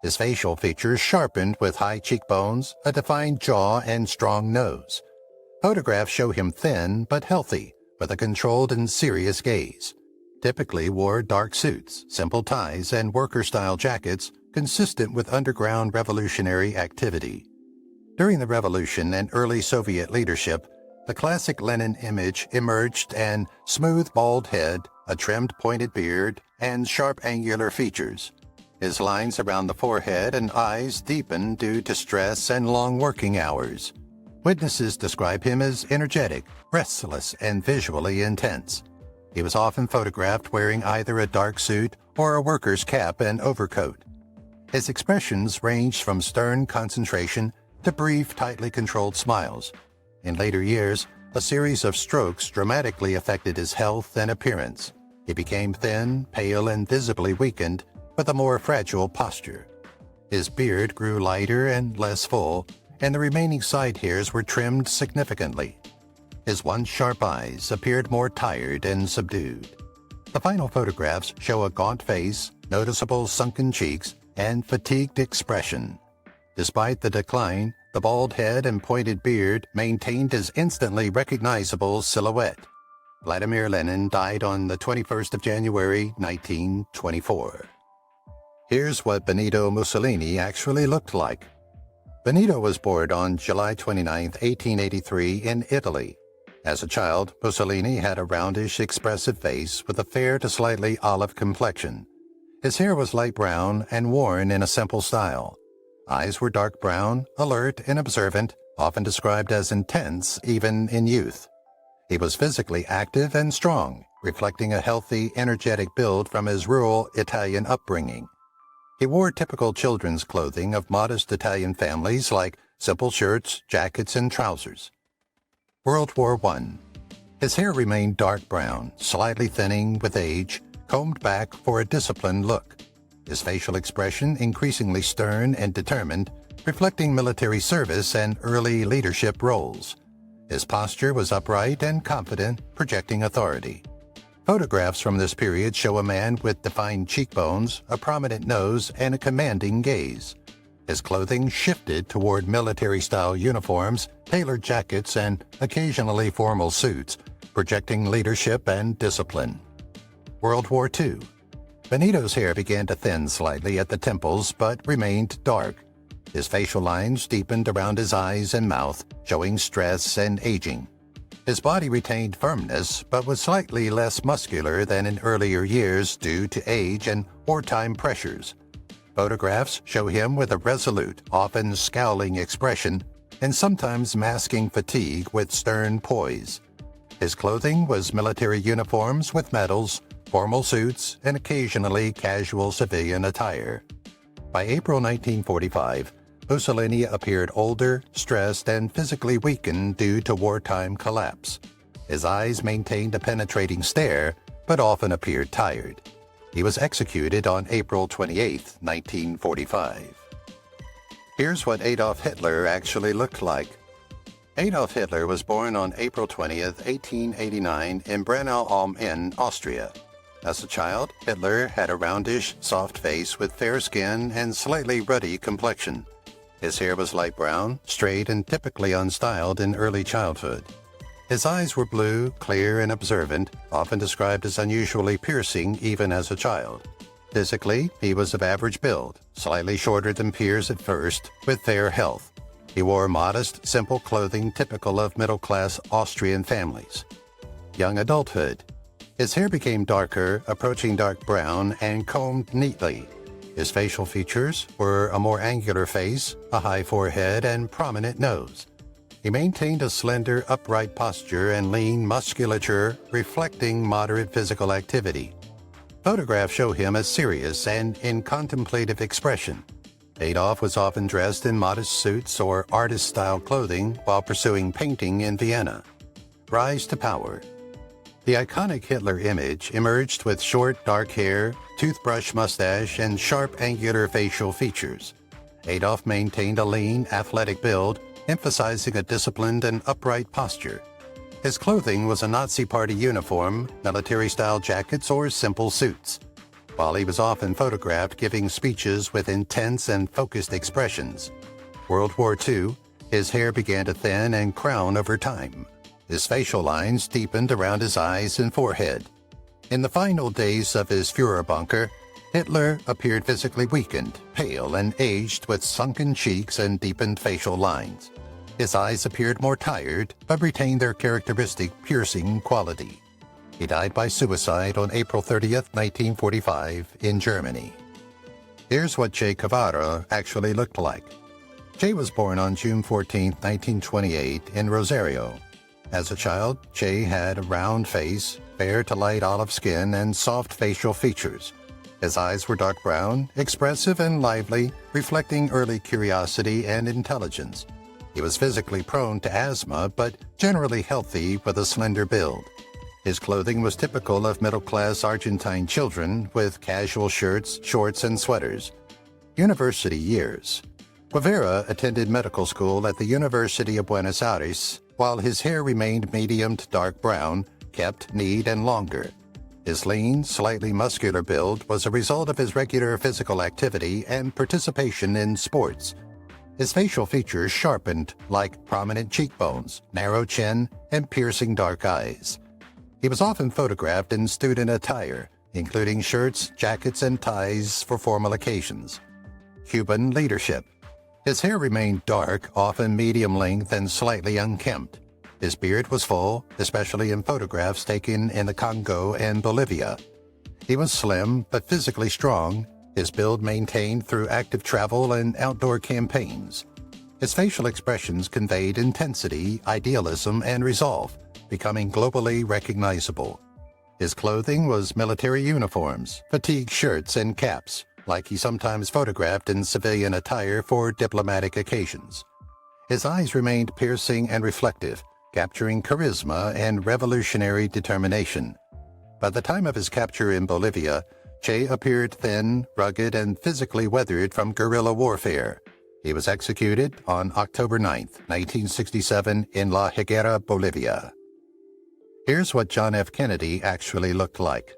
His facial features sharpened with high cheekbones, a defined jaw, and strong nose. Photographs show him thin but healthy, with a controlled and serious gaze. Typically wore dark suits, simple ties, and worker-style jackets consistent with underground revolutionary activity. During the revolution and early Soviet leadership, the classic Lenin image emerged, and smooth bald head, a trimmed pointed beard, and sharp angular features. His lines around the forehead and eyes deepened due to stress and long working hours. Witnesses describe him as energetic, restless, and visually intense. He was often photographed wearing either a dark suit or a worker's cap and overcoat. His expressions ranged from stern concentration to brief, tightly controlled smiles. In later years, a series of strokes dramatically affected his health and appearance. He became thin, pale, and visibly weakened, with a more fragile posture. His beard grew lighter and less full, and the remaining side hairs were trimmed significantly. His once sharp eyes appeared more tired and subdued. The final photographs show a gaunt face, noticeable sunken cheeks, and fatigued expression. Despite the decline, the bald head and pointed beard maintained his instantly recognizable silhouette. Vladimir Lenin died on the 21st of January, 1924. Here's what Benito Mussolini actually looked like. Benito was born on July 29, 1883 in Italy. As a child, Mussolini had a roundish, expressive face with a fair to slightly olive complexion. His hair was light brown and worn in a simple style. Eyes were dark brown, alert and observant, often described as intense even in youth. He was physically active and strong, reflecting a healthy, energetic build from his rural Italian upbringing. He wore typical children's clothing of modest Italian families like simple shirts, jackets, and trousers. World War I. His hair remained dark brown, slightly thinning with age, combed back for a disciplined look. His facial expression increasingly stern and determined, reflecting military service and early leadership roles. His posture was upright and confident, projecting authority. Photographs from this period show a man with defined cheekbones, a prominent nose, and a commanding gaze. His clothing shifted toward military-style uniforms, tailored jackets, and occasionally formal suits, projecting leadership and discipline. World War II. Benito's hair began to thin slightly at the temples but remained dark. His facial lines deepened around his eyes and mouth, showing stress and aging. His body retained firmness but was slightly less muscular than in earlier years due to age and wartime pressures. Photographs show him with a resolute, often scowling expression, and sometimes masking fatigue with stern poise. His clothing was military uniforms with medals, formal suits, and occasionally casual civilian attire. By April 1945, Mussolini appeared older, stressed, and physically weakened due to wartime collapse. His eyes maintained a penetrating stare, but often appeared tired. He was executed on April 28, 1945. Here's what Adolf Hitler actually looked like. Adolf Hitler was born on April 20, 1889 in Braunau am Inn, Austria. As a child, Hitler had a roundish, soft face with fair skin and slightly ruddy complexion. His hair was light brown, straight, and typically unstyled in early childhood. His eyes were blue, clear, and observant, often described as unusually piercing even as a child. Physically, he was of average build, slightly shorter than peers at first, with fair health. He wore modest, simple clothing typical of middle-class Austrian families. Young adulthood. His hair became darker, approaching dark brown, and combed neatly. His facial features were a more angular face, a high forehead, and prominent nose. He maintained a slender, upright posture and lean musculature, reflecting moderate physical activity. Photographs show him as serious and in contemplative expression. Adolf was often dressed in modest suits or artist-style clothing while pursuing painting in Vienna. Rise to power. The iconic Hitler image emerged with short, dark hair, toothbrush mustache, and sharp, angular facial features. Adolf maintained a lean, athletic build, emphasizing a disciplined and upright posture. His clothing was a Nazi Party uniform, military-style jackets, or simple suits. While he was often photographed giving speeches with intense and focused expressions. World War II, his hair began to thin and crown over time. His facial lines deepened around his eyes and forehead. In the final days of his Führerbunker, Hitler appeared physically weakened, pale, and aged with sunken cheeks and deepened facial lines. His eyes appeared more tired, but retained their characteristic piercing quality. He died by suicide on April 30, 1945, in Germany. Here's what Che Guevara actually looked like. Che was born on June 14, 1928, in Rosario. As a child, Che had a round face, fair to light olive skin, and soft facial features. His eyes were dark brown, expressive and lively, reflecting early curiosity and intelligence. He was physically prone to asthma, but generally healthy with a slender build. His clothing was typical of middle-class Argentine children, with casual shirts, shorts, and sweaters. University years. Guevara attended medical school at the University of Buenos Aires, while his hair remained medium to dark brown, kept neat and longer. His lean, slightly muscular build was a result of his regular physical activity and participation in sports. His facial features sharpened, like prominent cheekbones, narrow chin, and piercing dark eyes. He was often photographed in student attire, including shirts, jackets, and ties for formal occasions. Cuban leadership. His hair remained dark, often medium length and slightly unkempt. His beard was full, especially in photographs taken in the Congo and Bolivia. He was slim but physically strong, his build maintained through active travel and outdoor campaigns. His facial expressions conveyed intensity, idealism, and resolve, becoming globally recognizable. His clothing was military uniforms, fatigue shirts, and caps, like he sometimes photographed in civilian attire for diplomatic occasions. His eyes remained piercing and reflective, capturing charisma and revolutionary determination. By the time of his capture in Bolivia, Che appeared thin, rugged, and physically weathered from guerrilla warfare. He was executed on October 9, 1967, in La Higuera, Bolivia. Here's what John F. Kennedy actually looked like.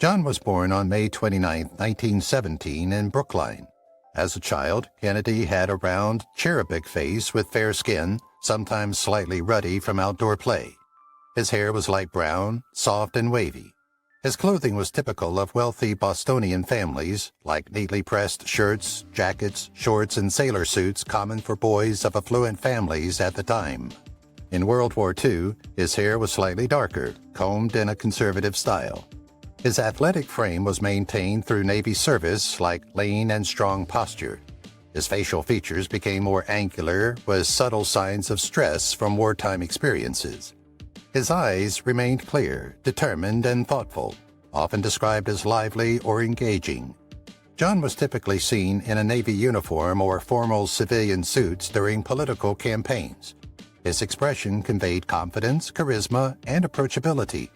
John was born on May 29, 1917, in Brookline. As a child, Kennedy had a round, cherubic face with fair skin, sometimes slightly ruddy from outdoor play. His hair was light brown, soft and wavy. His clothing was typical of wealthy Bostonian families, like neatly pressed shirts, jackets, shorts, and sailor suits common for boys of affluent families at the time. In World War II, his hair was slightly darker, combed in a conservative style. His athletic frame was maintained through Navy service, like lean and strong posture. His facial features became more angular, with subtle signs of stress from wartime experiences. His eyes remained clear, determined, and thoughtful, often described as lively or engaging. John was typically seen in a Navy uniform or formal civilian suits during political campaigns. His expression conveyed confidence, charisma, and approachability.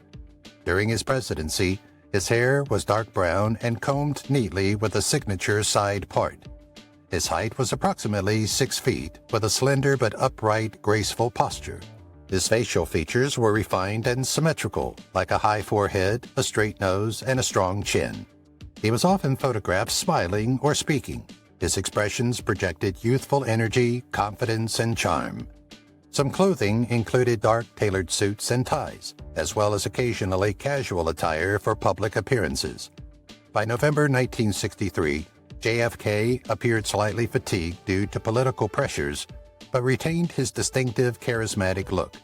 During his presidency, his hair was dark brown and combed neatly with a signature side part. His height was approximately 6 feet, with a slender but upright, graceful posture. His facial features were refined and symmetrical, like a high forehead, a straight nose, and a strong chin. He was often photographed smiling or speaking. His expressions projected youthful energy, confidence, and charm. Some clothing included dark tailored suits and ties, as well as occasionally casual attire for public appearances. By November 1963, JFK appeared slightly fatigued due to political pressures, but retained his distinctive, charismatic look.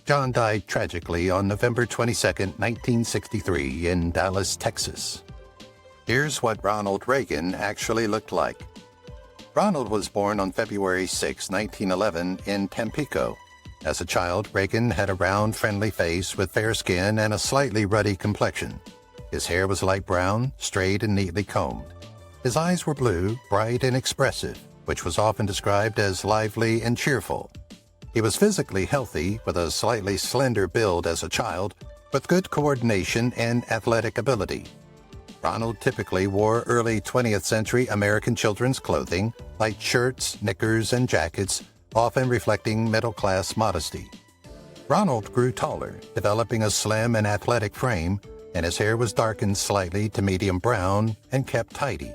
John died tragically on November 22, 1963, in Dallas, Texas. Here's what Ronald Reagan actually looked like. Ronald was born on February 6, 1911, in Tampico. As a child, Reagan had a round, friendly face with fair skin and a slightly ruddy complexion. His hair was light brown, straight and neatly combed. His eyes were blue, bright and expressive, which was often described as lively and cheerful. He was physically healthy, with a slightly slender build as a child, with good coordination and athletic ability. Ronald typically wore early 20th century American children's clothing, like shirts, knickers, and jackets, often reflecting middle-class modesty. Ronald grew taller, developing a slim and athletic frame, and his hair was darkened slightly to medium brown and kept tidy.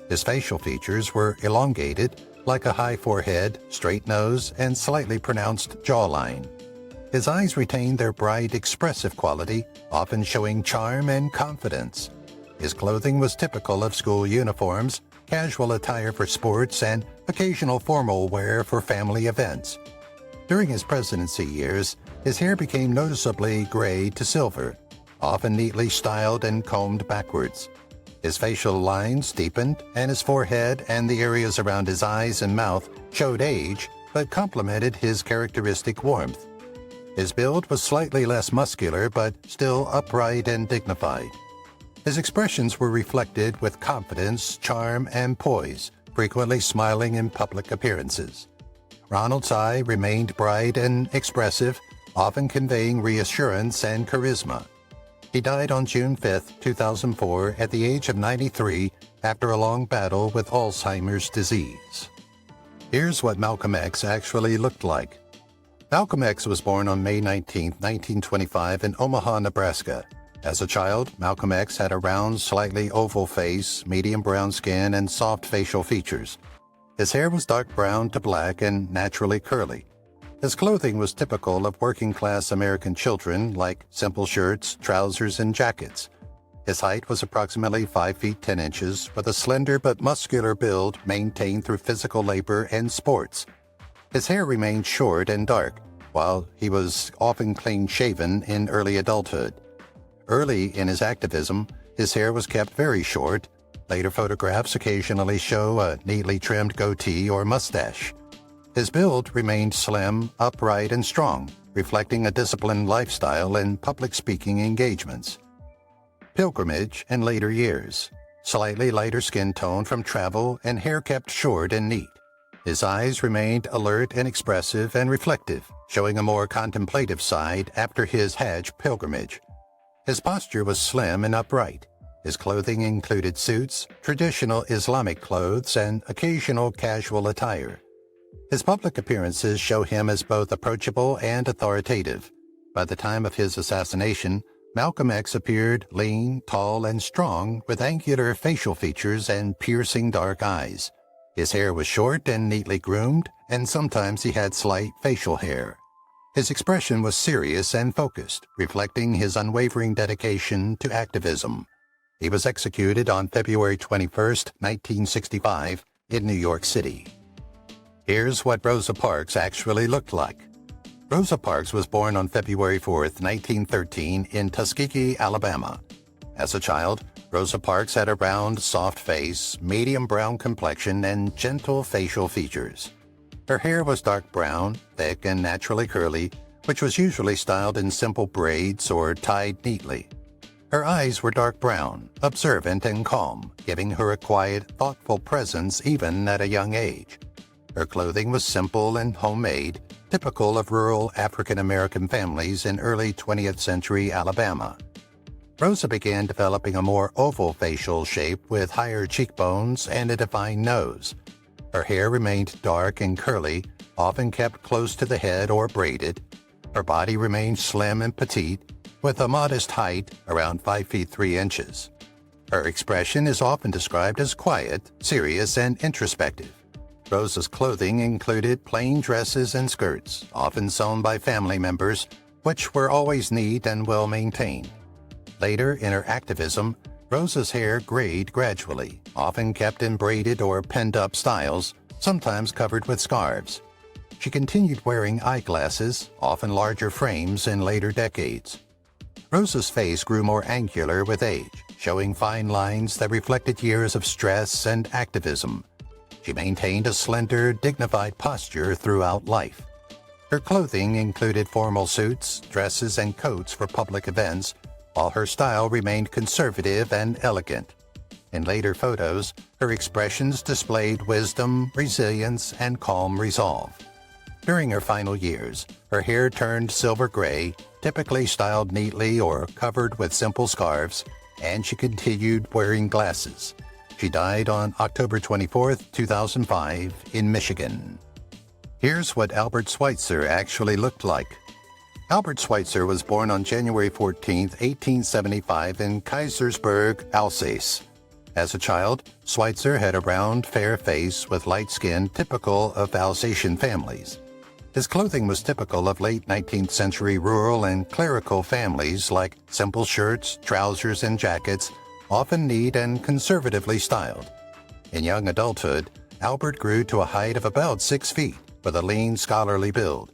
His facial features were elongated, like a high forehead, straight nose, and slightly pronounced jawline. His eyes retained their bright, expressive quality, often showing charm and confidence. His clothing was typical of school uniforms, casual attire for sports, and occasional formal wear for family events. During his presidency years, his hair became noticeably gray to silver, often neatly styled and combed backwards. His facial lines deepened, and his forehead and the areas around his eyes and mouth showed age, but complemented his characteristic warmth. His build was slightly less muscular, but still upright and dignified. His expressions were reflected with confidence, charm, and poise, frequently smiling in public appearances. Ronald's eye remained bright and expressive, often conveying reassurance and charisma. He died on June 5, 2004, at the age of 93 after a long battle with Alzheimer's disease. Here's what Malcolm X actually looked like. Malcolm X was born on May 19, 1925 in Omaha, Nebraska. As a child, Malcolm X had a round, slightly oval face, medium brown skin, and soft facial features. His hair was dark brown to black and naturally curly. His clothing was typical of working-class American children, like simple shirts, trousers, and jackets. His height was approximately 5 feet 10 inches, with a slender but muscular build maintained through physical labor and sports. His hair remained short and dark, while he was often clean-shaven in early adulthood. Early in his activism, his hair was kept very short. Later photographs occasionally show a neatly trimmed goatee or mustache. His build remained slim, upright, and strong, reflecting a disciplined lifestyle and public speaking engagements. Pilgrimage and later years. Slightly lighter skin tone from travel and hair kept short and neat. His eyes remained alert and expressive and reflective, showing a more contemplative side after his Hajj pilgrimage. His posture was slim and upright. His clothing included suits, traditional Islamic clothes, and occasional casual attire. His public appearances show him as both approachable and authoritative. By the time of his assassination, Malcolm X appeared lean, tall, and strong, with angular facial features and piercing dark eyes. His hair was short and neatly groomed, and sometimes he had slight facial hair. His expression was serious and focused, reflecting his unwavering dedication to activism. He was executed on February 21, 1965, in New York City. Here's what Rosa Parks actually looked like. Rosa Parks was born on February 4, 1913, in Tuskegee, Alabama. As a child, Rosa Parks had a round, soft face, medium brown complexion, and gentle facial features. Her hair was dark brown, thick, and naturally curly, which was usually styled in simple braids or tied neatly. Her eyes were dark brown, observant, and calm, giving her a quiet, thoughtful presence even at a young age. Her clothing was simple and homemade, typical of rural African-American families in early 20th century Alabama. Rosa began developing a more oval facial shape with higher cheekbones and a defined nose. Her hair remained dark and curly, often kept close to the head or braided. Her body remained slim and petite, with a modest height around 5 feet 3 inches. Her expression is often described as quiet, serious, and introspective. Rosa's clothing included plain dresses and skirts, often sewn by family members, which were always neat and well maintained. Later in her activism, Rosa's hair grayed gradually, often kept in braided or pinned-up styles, sometimes covered with scarves. She continued wearing eyeglasses, often larger frames, in later decades. Rosa's face grew more angular with age, showing fine lines that reflected years of stress and activism. She maintained a slender, dignified posture throughout life. Her clothing included formal suits, dresses, and coats for public events, while her style remained conservative and elegant. In later photos, her expressions displayed wisdom, resilience, and calm resolve. During her final years, her hair turned silver gray, typically styled neatly or covered with simple scarves, and she continued wearing glasses. She died on October 24, 2005, in Michigan. Here's what Albert Schweitzer actually looked like. Albert Schweitzer was born on January 14, 1875, in Kaisersberg, Alsace. As a child, Schweitzer had a round, fair face with light skin typical of Alsatian families. His clothing was typical of late 19th century rural and clerical families, like simple shirts, trousers, and jackets, often neat and conservatively styled. In young adulthood, Albert grew to a height of about 6 feet, with a lean, scholarly build.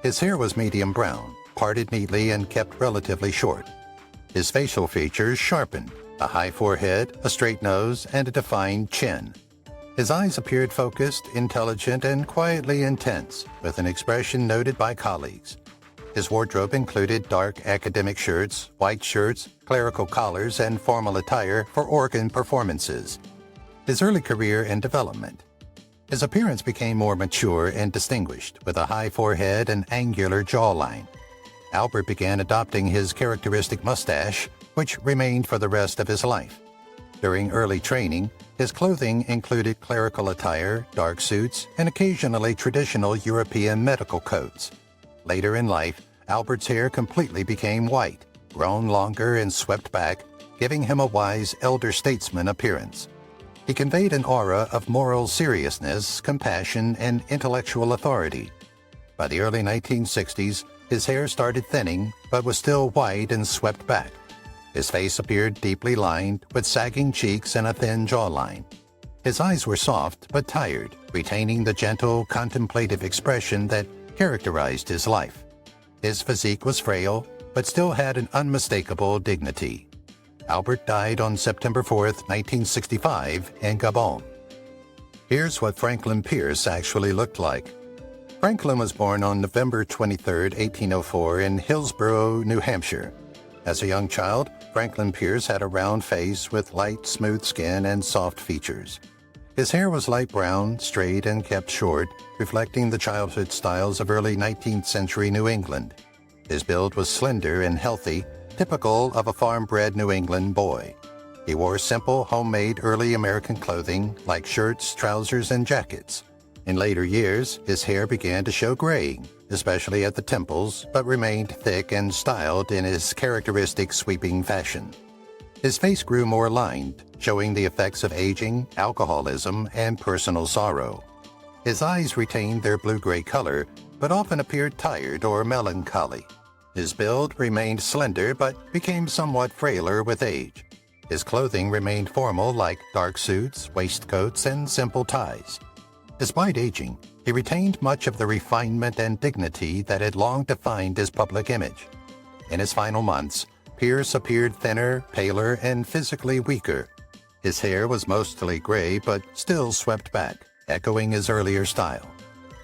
His hair was medium brown, parted neatly and kept relatively short. His facial features sharpened, a high forehead, a straight nose, and a defined chin. His eyes appeared focused, intelligent, and quietly intense, with an expression noted by colleagues. His wardrobe included dark academic shirts, white shirts, clerical collars, and formal attire for organ performances. His early career and development. His appearance became more mature and distinguished, with a high forehead and angular jawline. Albert began adopting his characteristic mustache, which remained for the rest of his life. During early training, his clothing included clerical attire, dark suits, and occasionally traditional European medical coats. Later in life, Albert's hair completely became white, grown longer and swept back, giving him a wise elder statesman appearance. He conveyed an aura of moral seriousness, compassion, and intellectual authority. By the early 1960s, his hair started thinning, but was still white and swept back. His face appeared deeply lined, with sagging cheeks and a thin jawline. His eyes were soft but tired, retaining the gentle, contemplative expression that characterized his life. His physique was frail, but still had an unmistakable dignity. Albert died on September 4, 1965, in Gabon. Here's what Franklin Pierce actually looked like. Franklin was born on November 23, 1804, in Hillsborough, New Hampshire. As a young child, Franklin Pierce had a round face with light, smooth skin and soft features. His hair was light brown, straight, and kept short, reflecting the childhood styles of early 19th century New England. His build was slender and healthy, typical of a farm-bred New England boy. He wore simple, homemade early American clothing like shirts, trousers, and jackets. In later years, his hair began to show graying, especially at the temples, but remained thick and styled in his characteristic sweeping fashion. His face grew more lined, showing the effects of aging, alcoholism, and personal sorrow. His eyes retained their blue-gray color, but often appeared tired or melancholy. His build remained slender but became somewhat frailer with age. His clothing remained formal like dark suits, waistcoats, and simple ties. Despite aging, he retained much of the refinement and dignity that had long defined his public image. In his final months, Pierce appeared thinner, paler, and physically weaker. His hair was mostly gray but still swept back, echoing his earlier style.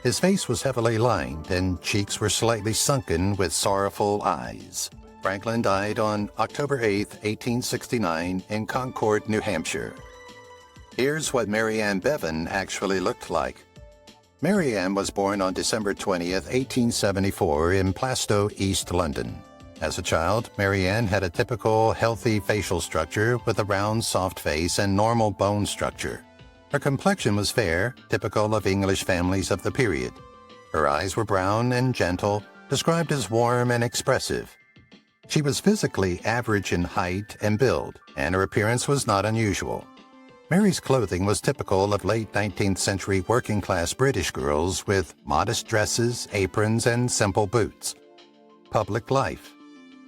His face was heavily lined and cheeks were slightly sunken with sorrowful eyes. Franklin died on October 8, 1869, in Concord, New Hampshire. Here's what Mary Ann Bevan actually looked like. Mary Ann was born on December 20, 1874, in Plaistow, East London. As a child, Mary Ann had a typical, healthy facial structure with a round, soft face and normal bone structure. Her complexion was fair, typical of English families of the period. Her eyes were brown and gentle, described as warm and expressive. She was physically average in height and build, and her appearance was not unusual. Mary's clothing was typical of late 19th century working-class British girls with modest dresses, aprons, and simple boots. Public life.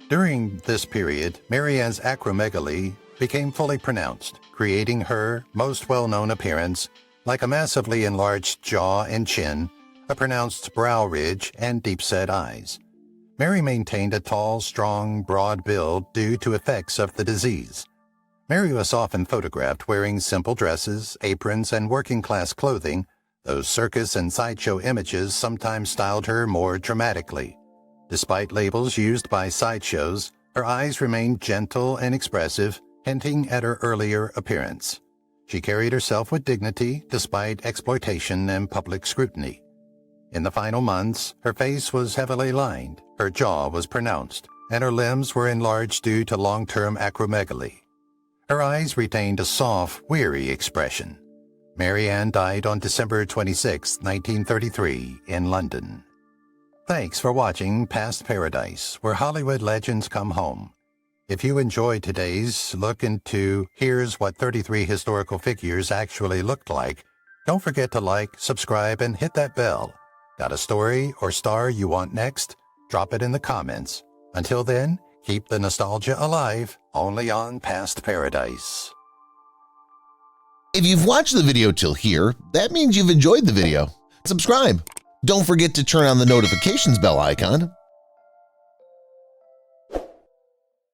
During this period, Mary Ann's acromegaly became fully pronounced, creating her most well-known appearance like a massively enlarged jaw and chin, a pronounced brow ridge, and deep-set eyes. Mary maintained a tall, strong, broad build due to effects of the disease. Mary was often photographed wearing simple dresses, aprons, and working-class clothing, though circus and sideshow images sometimes styled her more dramatically. Despite labels used by sideshows, her eyes remained gentle and expressive, hinting at her earlier appearance. She carried herself with dignity despite exploitation and public scrutiny. In the final months, her face was heavily lined, her jaw was pronounced, and her limbs were enlarged due to long-term acromegaly. Her eyes retained a soft, weary expression. Mary Ann died on December 26, 1933, in London. Thanks for watching Past Paradise, where Hollywood legends come home. If you enjoyed today's look into Here's What 33 Historical Figures Actually Looked Like, don't forget to like, subscribe, and hit that bell. Got a story or star you want next? Drop it in the comments. Until then, keep the nostalgia alive, only on Past Paradise. If you've watched the video till here, that means you've enjoyed the video. Subscribe. Don't forget to turn on the notifications bell icon